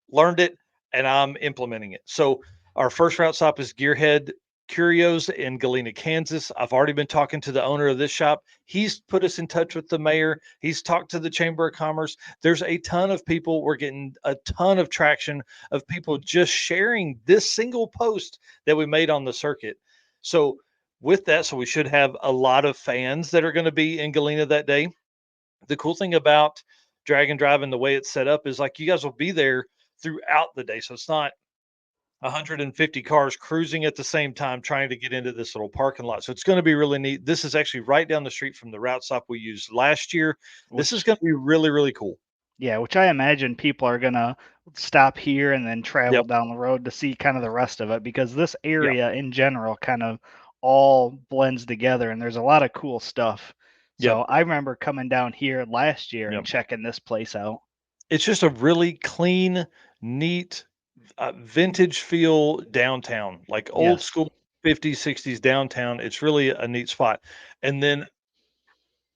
S1: learned it, and I'm implementing it. So our first route stop is Gearhead Curios in Galena, Kansas. I've already been talking to the owner of this shop. He's put us in touch with the mayor. He's talked to the Chamber of Commerce. There's a ton of people. We're getting a ton of traction of people just sharing this single post that we made on the circuit. So with that, so we should have a lot of fans that are going to be in Galena that day. The cool thing about drag and drive and the way it's set up is like you guys will be there throughout the day. So it's not 150 cars cruising at the same time trying to get into this little parking lot. So it's going to be really neat. This is actually right down the street from the route stop we used last year. This is going to be really, really cool.
S2: Yeah, which I imagine people are going to stop here and then travel down the road to see kind of the rest of it, because this area in general kind of all blends together and there's a lot of cool stuff. So I remember coming down here last year and checking this place out.
S1: It's just a really clean, neat, vintage feel downtown, like old school 50s, 60s downtown. It's really a neat spot. And then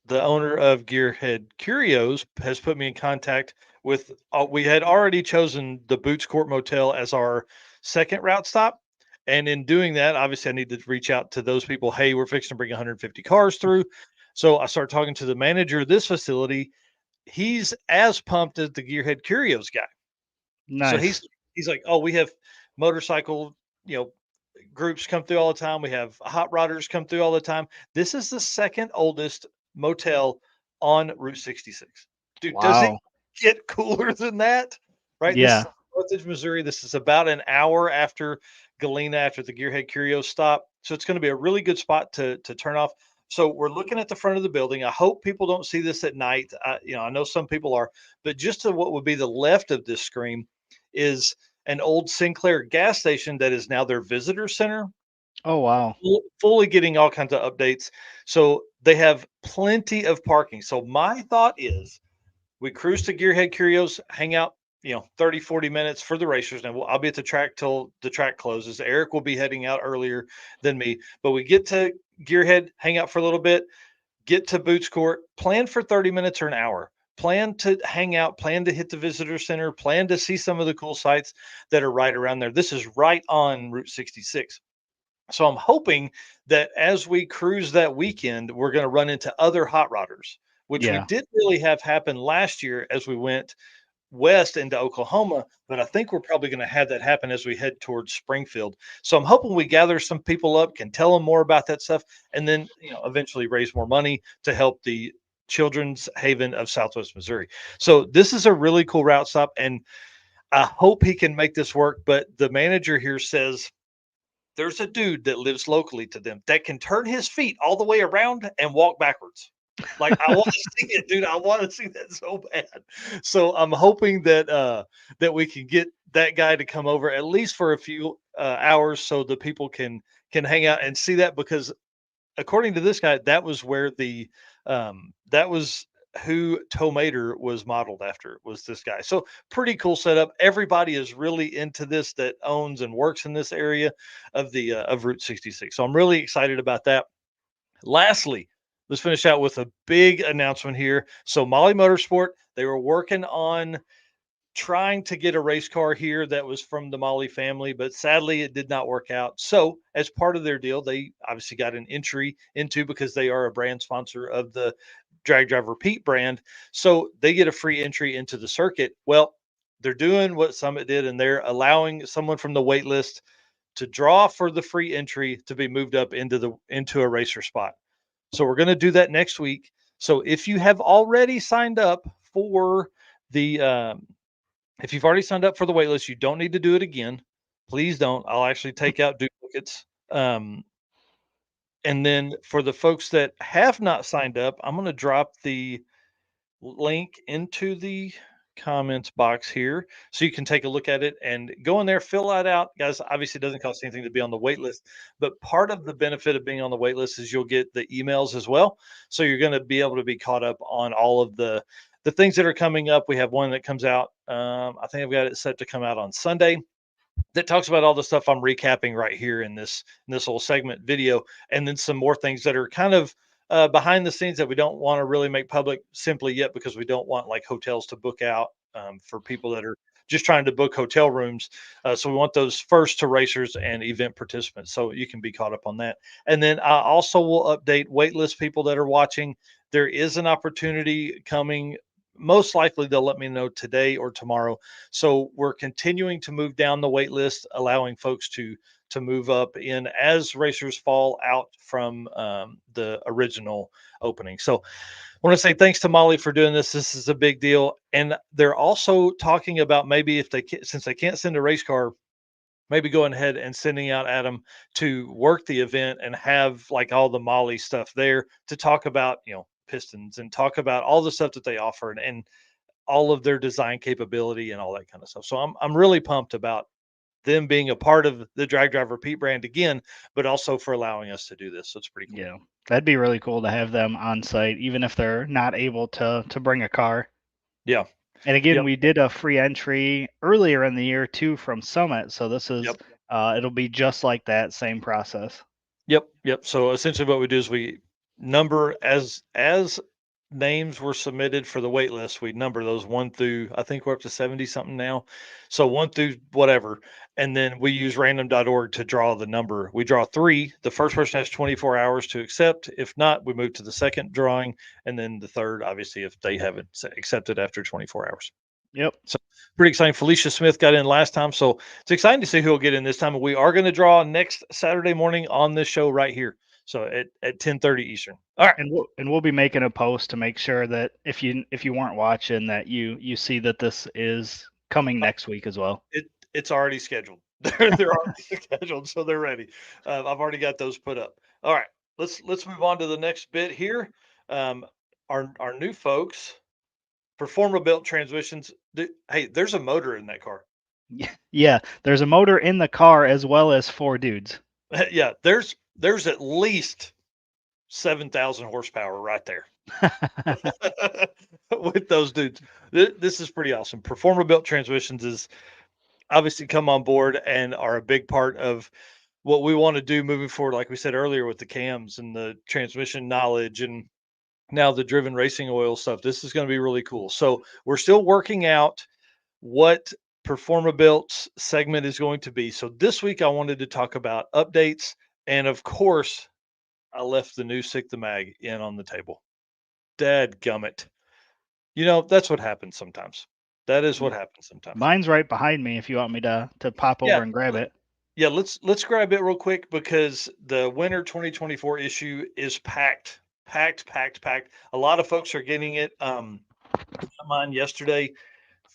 S1: the owner of Gearhead Curios has put me in contact with, we had already chosen the Boots Court Motel as our second route stop. And in doing that, obviously I need to reach out to those people. Hey, we're fixing to bring 150 cars through. So I started talking to the manager of this facility. He's as pumped as the Gearhead Curios guy.
S2: Nice.
S1: So he's like, oh, we have motorcycle, groups come through all the time. We have hot rodders come through all the time. This is the second oldest motel on Route 66. Dude, does it get cooler than that? Right?
S2: Yeah.
S1: This is Carthage, Missouri. This is about an hour after Galena, after the Gearhead Curios stop. So it's going to be a really good spot to turn off. So we're looking at the front of the building. I hope people don't see this at night. I know some people are, but just to what would be the left of this screen is an old Sinclair gas station that is now their visitor center.
S2: Oh, wow.
S1: Fully getting all kinds of updates. So they have plenty of parking. So my thought is we cruise to Gearhead Curios, hang out 30, 40 minutes for the racers. Now I'll be at the track till the track closes. Eric will be heading out earlier than me, but we get to Gearhead, hang out for a little bit, get to Boots Court, plan for 30 minutes or an hour. Plan to hang out, plan to hit the visitor center, plan to see some of the cool sites that are right around there. This is right on Route 66. So I'm hoping that as we cruise that weekend, we're going to run into other hot rodders, which we
S2: Yeah.
S1: didn't really have happen last year as we went west into Oklahoma, but I think we're probably going to have that happen as we head towards Springfield. So I'm hoping we gather some people up, can tell them more about that stuff, and then eventually raise more money to help the Children's Haven of Southwest Missouri. So this is a really cool route stop, and I hope he can make this work. But the manager here says there's a dude that lives locally to them that can turn his feet all the way around and walk backwards. Like, I want to see it, dude. I want to see that so bad. So I'm hoping that that we can get that guy to come over at least for a few hours so the people can hang out and see that, because according to this guy, that was where that was who Tow Mater was modeled after, was this guy. So pretty cool setup. Everybody is really into this that owns and works in this area of the of Route 66. So I'm really excited about that. Lastly, let's finish out with a big announcement here. So Molly Motorsport, they were working on trying to get a race car here that was from the Molly family, but sadly it did not work out. So, as part of their deal, they obviously got an entry into, because they are a brand sponsor of the Drag Driver Pete brand. So, they get a free entry into the circuit. Well, they're doing what Summit did, and they're allowing someone from the wait list to draw for the free entry to be moved up into a racer spot. So, we're going to do that next week. So, if you have already signed up for the if you've already signed up for the wait list, you don't need to do it again. Please don't. I'll actually take out duplicates. And then for the folks that have not signed up, I'm going to drop the link into the comments box here so you can take a look at it and go in there, fill that out. Guys, obviously it doesn't cost anything to be on the wait list, but part of the benefit of being on the wait list is you'll get the emails as well. So you're going to be able to be caught up on all of the things that are coming up. We have one that comes out. I think I've got it set to come out on Sunday, that talks about all the stuff I'm recapping right here in this little segment video, and then some more things that are kind of behind the scenes that we don't want to really make public simply yet, because we don't want like hotels to book out for people that are just trying to book hotel rooms. So we want those first to racers and event participants, so you can be caught up on that. And then I also will update waitlist people that are watching. There is an opportunity coming. Most likely they'll let me know today or tomorrow. So we're continuing to move down the wait list, allowing folks to move up in as racers fall out from the original opening. So I want to say thanks to Molly for doing this. This is a big deal. And they're also talking about maybe if they can, since they can't send a race car, maybe going ahead and sending out Adam to work the event and have like all the Molly stuff there to talk about, pistons, and talk about all the stuff that they offer, and all of their design capability and all that kind of stuff. So I'm really pumped about them being a part of the Drag Driver Pete brand again, but also for allowing us to do this. So it's pretty cool.
S2: Yeah, that'd be really cool to have them on site, even if they're not able to bring a car.
S1: Yeah.
S2: And again,
S1: Yep.
S2: we did a free entry earlier in the year too from Summit, so this is it'll be just like that, same process.
S1: Yep. So essentially what we do is we number as names were submitted for the wait list, we number those 1 through, I think we're up to 70 something now. So 1 through whatever. And then we use random.org to draw the number. We draw 3. The first person has 24 hours to accept. If not, we move to the second drawing. And then the third, obviously, if they haven't accepted after 24 hours.
S2: Yep.
S1: So pretty exciting. Felicia Smith got in last time. So it's exciting to see who will get in this time. We are going to draw next Saturday morning on this show right here. So at 10:30 Eastern. All right.
S2: And we'll be making a post to make sure that if you weren't watching, that you see that this is coming next week as well.
S1: It's already scheduled. They're already scheduled, so they're ready. I've already got those put up. All right. Let's move on to the next bit here. Our new folks, Performa built transmissions. Hey, there's a motor in that car.
S2: Yeah, there's a motor in the car as well as 4 dudes.
S1: Yeah, there's at least 7,000 horsepower right there. with those dudes. This is pretty awesome. Performer Built Transmissions is obviously come on board and are a big part of what we want to do moving forward. Like we said earlier, with the cams and the transmission knowledge, and now the driven racing oil stuff. This is going to be really cool. So we're still working out what Performa Built's segment is going to be. So this week I wanted to talk about updates, and of course, I left the new Sick the Mag in on the table. Dadgummit. That's what happens sometimes. That is what happens sometimes.
S2: Mine's right behind me if you want me to pop over and grab it.
S1: Yeah, let's grab it real quick because the winter 2024 issue is packed. A lot of folks are getting it. Mine yesterday,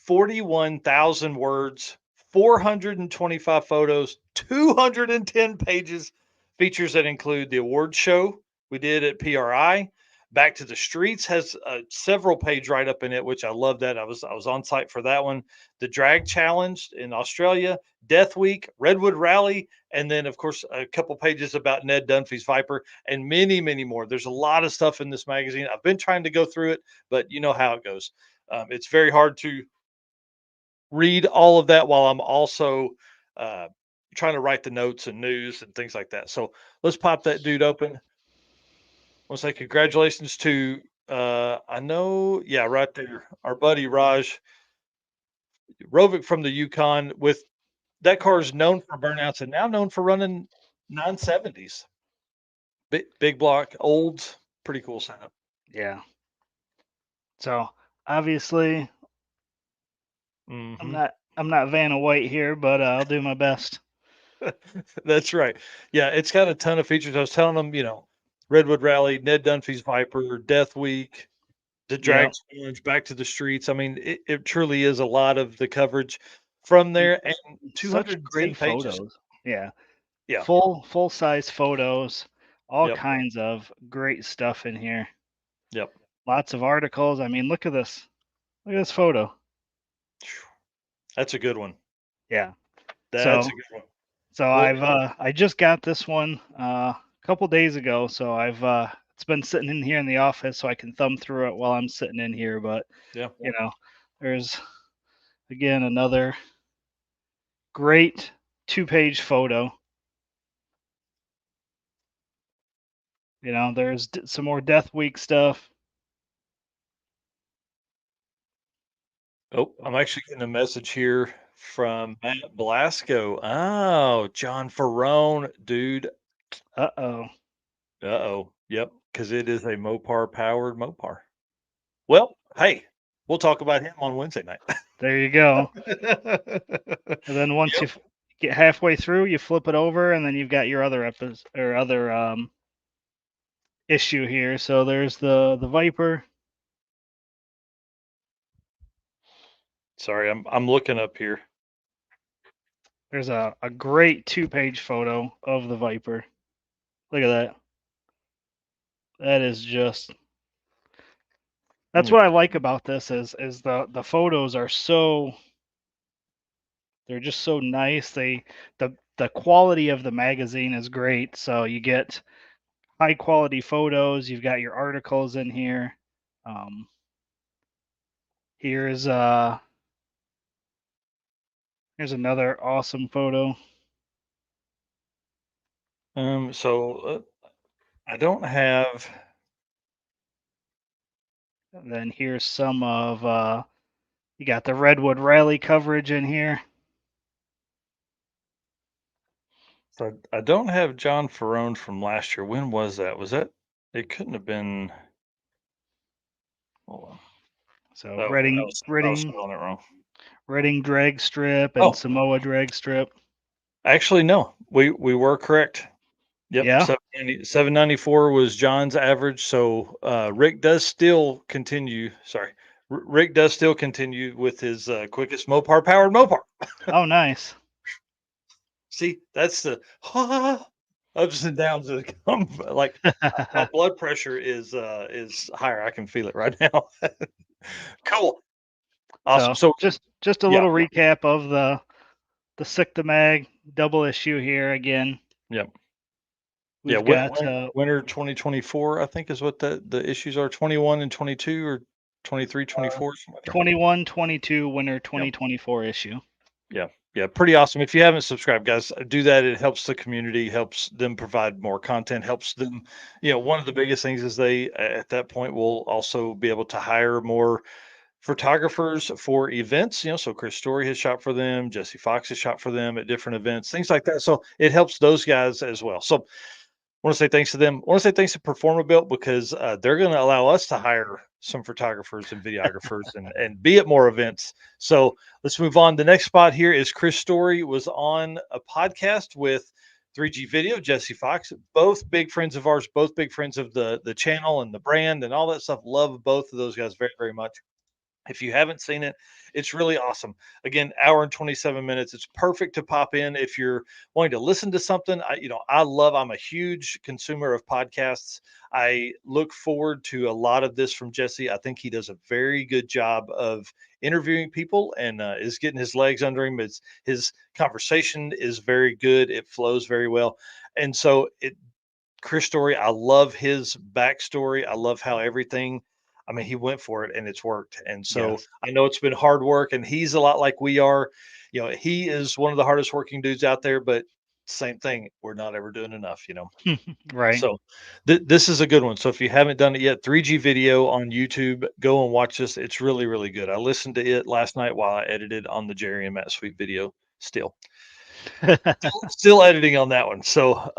S1: 41,000 words, 425 photos, 210 pages, features that include the award show we did at PRI. Back to the Streets has a several page write up in it, which I love that. I was on site for that one. The Drag Challenge in Australia, Death Week, Redwood Rally, and then of course a couple pages about Ned Dunphy's Viper, and many, many more. There's a lot of stuff in this magazine. I've been trying to go through it, but you know how it goes. It's very hard to read all of that while I'm also trying to write the notes and news and things like that. So let's pop that dude open. I want to say congratulations to I know, yeah, right there, our buddy Raj Rovic from the Yukon. With that car is known for burnouts and now known for running 970s. Big block, old, pretty cool setup.
S2: Yeah. So obviously,
S1: Mm-hmm.
S2: I'm not Vanna White here, but I'll do my best.
S1: That's right. Yeah, it's got a ton of features. I was telling them, Redwood Rally, Ned Dunphy's Viper, Death Week, the Drag Challenge, Back to the Streets. I mean, it truly is a lot of the coverage from there, and 200
S2: great
S1: pages.
S2: photos. Yeah.
S1: Yeah.
S2: Full size photos, all kinds of great stuff in here.
S1: Yep.
S2: Lots of articles. I mean, look at this. Look at this photo.
S1: That's a good one.
S2: Yeah.
S1: That's a good one.
S2: So I just got this one a couple days ago. So it's been sitting in here in the office so I can thumb through it while I'm sitting in here. But there's again another great 2-page photo. There's some more Death Week stuff.
S1: Oh, I'm actually getting a message here from Matt Blasco. Oh, John Ferrone, dude.
S2: Uh-oh.
S1: Yep, because it is a Mopar powered Mopar. Well, hey, we'll talk about him on Wednesday night.
S2: There you go. And then once you get halfway through, you flip it over, and then you've got your other issue here. So there's the Viper.
S1: Sorry, I'm looking up here.
S2: There's a great 2-page photo of the Viper. Look at that. That is just. That's what I like about this is the photos are so. They're just so nice. The quality of the magazine is great. So you get high quality photos. You've got your articles in here. Here's another awesome photo.
S1: So I don't have.
S2: And then here's some of you got the Redwood Rally coverage in here.
S1: So I don't have John Ferrone from last year. When was that? Was that? It couldn't have been. Hold on.
S2: So Reading
S1: spelling it wrong.
S2: Reading drag strip and Samoa drag strip.
S1: Actually, no, we were correct. Yep.
S2: Yeah.
S1: 794 was John's average. So Rick does still continue. Sorry, Rick does still continue with his quickest Mopar powered Mopar.
S2: Oh, nice.
S1: See, that's the ups and downs that come. Like my blood pressure is higher. I can feel it right now. Cool. Awesome. So
S2: just a little recap of the Sick the Mag double issue here again.
S1: Yep.
S2: We've got
S1: winter 2024, I think is what the issues are. 21 and 22 or 23, 24.
S2: 21, 22, winter 2024 issue.
S1: Yeah, pretty awesome. If you haven't subscribed, guys, do that. It helps the community, helps them provide more content, helps them. One of the biggest things is they, at that point, will also be able to hire more photographers for events. So Chris Story has shot for them, Jesse Fox has shot for them at different events, things like that. So it helps those guys as well. So I want to say thanks to them. I want to say thanks to Performabuilt because they're going to allow us to hire some photographers and videographers and be at more events. So let's move on. The next spot here is Chris Story was on a podcast with 3G Video, Jesse Fox, both big friends of ours, both big friends of the channel and the brand and all that stuff. Love both of those guys very, very much. If you haven't seen it, it's really awesome. Again, hour and 27 minutes. It's perfect to pop in if you're wanting to listen to something. I'm a huge consumer of podcasts. I look forward to a lot of this from Jesse. I think he does a very good job of interviewing people and is getting his legs under him. His conversation is very good. It flows very well. And so Chris Story, I love his backstory. I love how everything, he went for it and it's worked. And so
S2: Yes.
S1: I know it's been hard work and he's a lot like we are. He is one of the hardest working dudes out there, but same thing. We're not ever doing enough.
S2: Right.
S1: So this is a good one. So if you haven't done it yet, 3G Video on YouTube, go and watch this. It's really, really good. I listened to it last night while I edited on the Jerry and Matt Sweet video still editing on that one. So,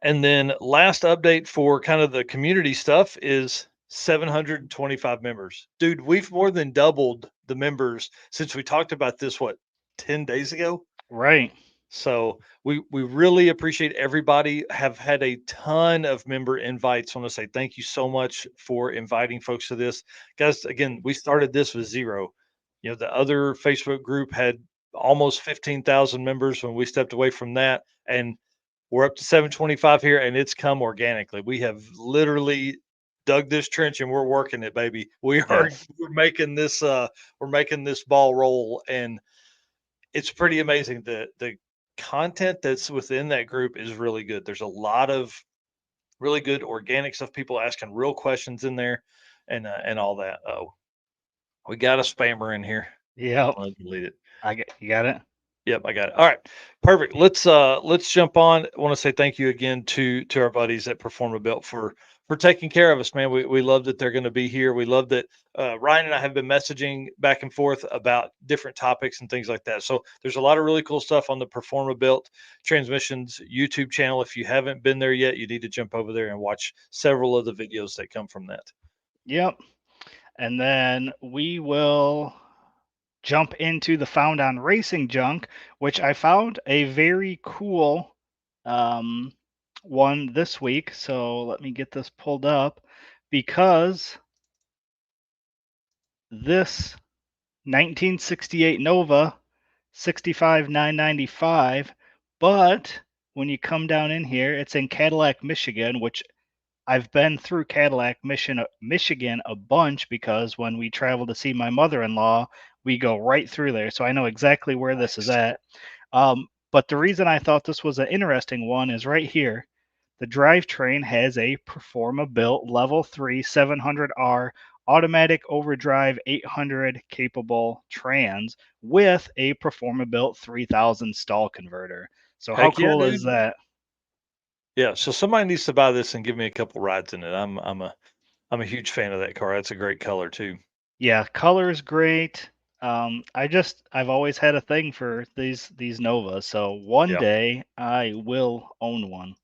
S1: and then last update for kind of the community stuff is 725 members. Dude, we've more than doubled the members since we talked about this, 10 days ago?
S2: Right.
S1: So we really appreciate everybody. Have had a ton of member invites. I want to say thank you so much for inviting folks to this. Guys, again, we started this with 0. The other Facebook group had almost 15,000 members when we stepped away from that. And we're up to 725 here, and it's come organically. We have literally dug this trench and we're working it, baby.
S2: Yes.
S1: We're making this ball roll, and it's pretty amazing. The content that's within that group is really good. There's a lot of really good organic stuff, people asking real questions in there and all that. Oh, we got a spammer in here.
S2: Yep.
S1: I'll delete it.
S2: You got it.
S1: Yep, I got it. All right, perfect. Let's jump on. I want to say thank you again to our buddies at Performabuilt for taking care of us, man. We love that they're going to be here. We love that Ryan and I have been messaging back and forth about different topics and things like that. So there's a lot of really cool stuff on the Performabuilt Transmissions YouTube channel. If you haven't been there yet, you need to jump over there and watch several of the videos that come from that.
S2: Yep. And then we will jump into the Found on Racing Junk, which I found a very cool one this week. So let me get this pulled up because this 1968 Nova 65,995, but when you come down in here, it's in Cadillac, Michigan, which I've been through Cadillac, Michigan a bunch because when we travel to see my mother-in-law, we go right through there. So I know exactly where this is at. But the reason I thought this was an interesting one is right here. The drivetrain has a Performabuilt Level 3 700R automatic overdrive 800 capable trans with a Performabuilt 3000 stall converter. So how cool is that?
S1: Yeah, so somebody needs to buy this and give me a couple rides in it. I'm a huge fan of that car. That's a great color too.
S2: Yeah, color is great. I've always had a thing for these Novas. So one day I will own one.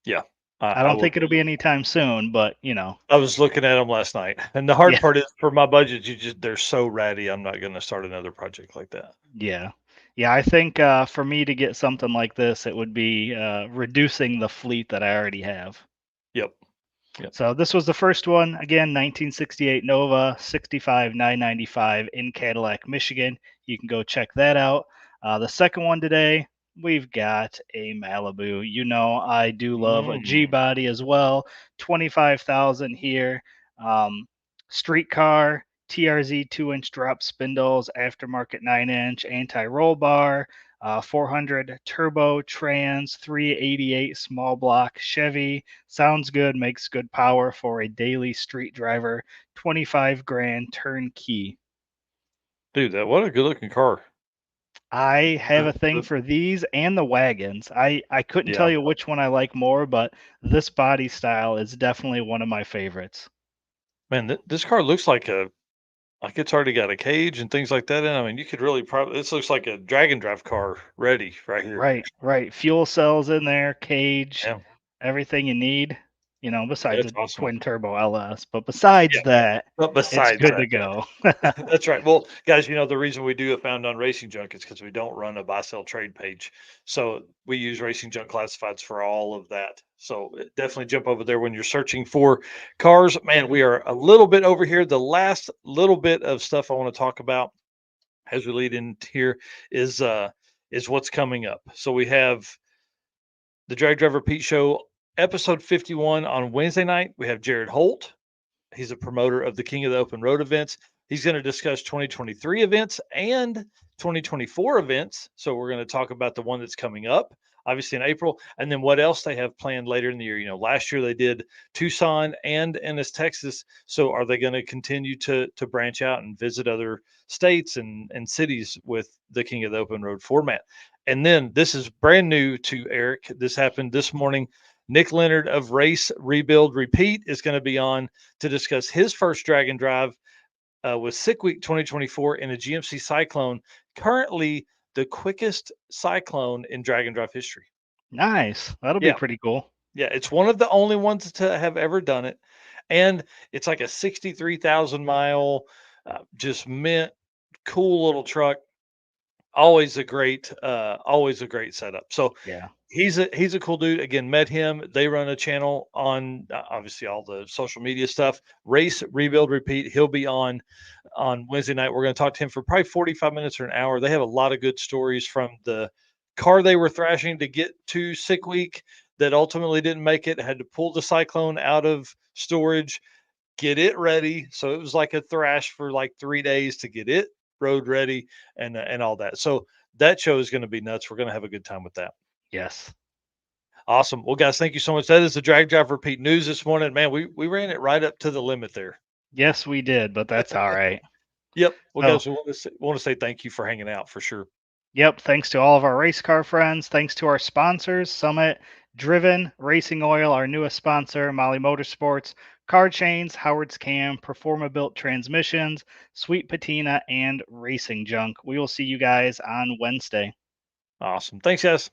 S1: Yeah.
S2: I don't think it'll be anytime soon, but
S1: I was looking at them last night, and the hard part is for my budget, they're so ratty. I'm not going to start another project like that.
S2: Yeah. I think for me to get something like this, it would be reducing the fleet that I already have.
S1: Yep.
S2: So this was the first one. Again, 1968 Nova, 65,995 in Cadillac, Michigan. You can go check that out. The second one today, we've got a Malibu. I do love a G-body as well. 25,000 here. Street car, TRZ 2-inch drop spindles, aftermarket 9-inch, anti-roll bar, 400 turbo trans, 388 small block Chevy. Sounds good, makes good power for a daily street driver. 25 grand turnkey.
S1: Dude, what a good looking car.
S2: I have a
S1: The-
S2: thing
S1: the-
S2: for these and the wagons. I couldn't
S1: Yeah.
S2: tell you which one I like more, but this body style is definitely one of my favorites.
S1: Man, this car looks like it's already got a cage and things like that in. I mean, you could really probably this looks like a drag and drive car ready right here.
S2: Right, right. Fuel cells in there, cage,
S1: Yeah,
S2: everything you need, besides
S1: that's
S2: a
S1: awesome.
S2: twin turbo LS. But besides
S1: Yeah,
S2: that,
S1: but
S2: it's
S1: besides
S2: good
S1: that,
S2: to go.
S1: that's right. Well, guys, the reason we do a Found on Racing Junk is because we don't run a buy sell trade page. So we use Racing Junk Classifieds for all of that. So definitely jump over there when you're searching for cars. Man, we are a little bit over here. The last little bit of stuff I want to talk about as we lead in here is what's coming up. So we have the Drag Driver Pete Show episode 51 on Wednesday night. We have Jared Holt. He's a promoter of the King of the Open Road events. He's going to discuss 2023 events and 2024 events. So we're going to talk about the one that's coming up, obviously in April, and then what else they have planned later in the year. Last year they did Tucson and Ennis, Texas. So are they going to continue to branch out and visit other states and cities with the King of the Open Road format? And then this is brand new to Eric. This happened this morning. Nick Leonard of Race Rebuild Repeat is going to be on to discuss his first drag and drive with Sick Week 2024 in a GMC Cyclone, currently the quickest Cyclone in drag and drive history.
S2: Nice. That'll be
S1: Yeah,
S2: pretty cool.
S1: yeah, it's one of the only ones to have ever done it, and it's like a 63,000 mile, just mint, cool little truck. Always a great setup. So
S2: Yeah.
S1: he's a cool dude. Again, met him. They run a channel on obviously all the social media stuff. Race Rebuild Repeat. He'll be on Wednesday night. We're going to talk to him for probably 45 minutes or an hour. They have a lot of good stories from the car they were thrashing to get to Sick Week that ultimately didn't make it. Had to pull the Cyclone out of storage, get it ready. So it was like a thrash for like 3 days to get it road ready and all that. So that show is going to be nuts. We're going to have a good time with that.
S2: Yes.
S1: Awesome. Well, guys, thank you so much. That is the Drag Drive Repeat news this morning. Man, we ran it right up to the limit there.
S2: Yes, we did, but that's all right.
S1: Yep. Well,
S2: So,
S1: guys, we want to say thank you for hanging out for sure.
S2: yep, thanks to all of our race car friends. Thanks to our sponsors, Summit, Driven, Racing Oil, our newest sponsor, Molly Motorsports, Car Chains, Howard's Cam, Performa Built Transmissions, Sweet Patina, and Racing Junk. We will see you guys on Wednesday.
S1: Awesome. Thanks, guys.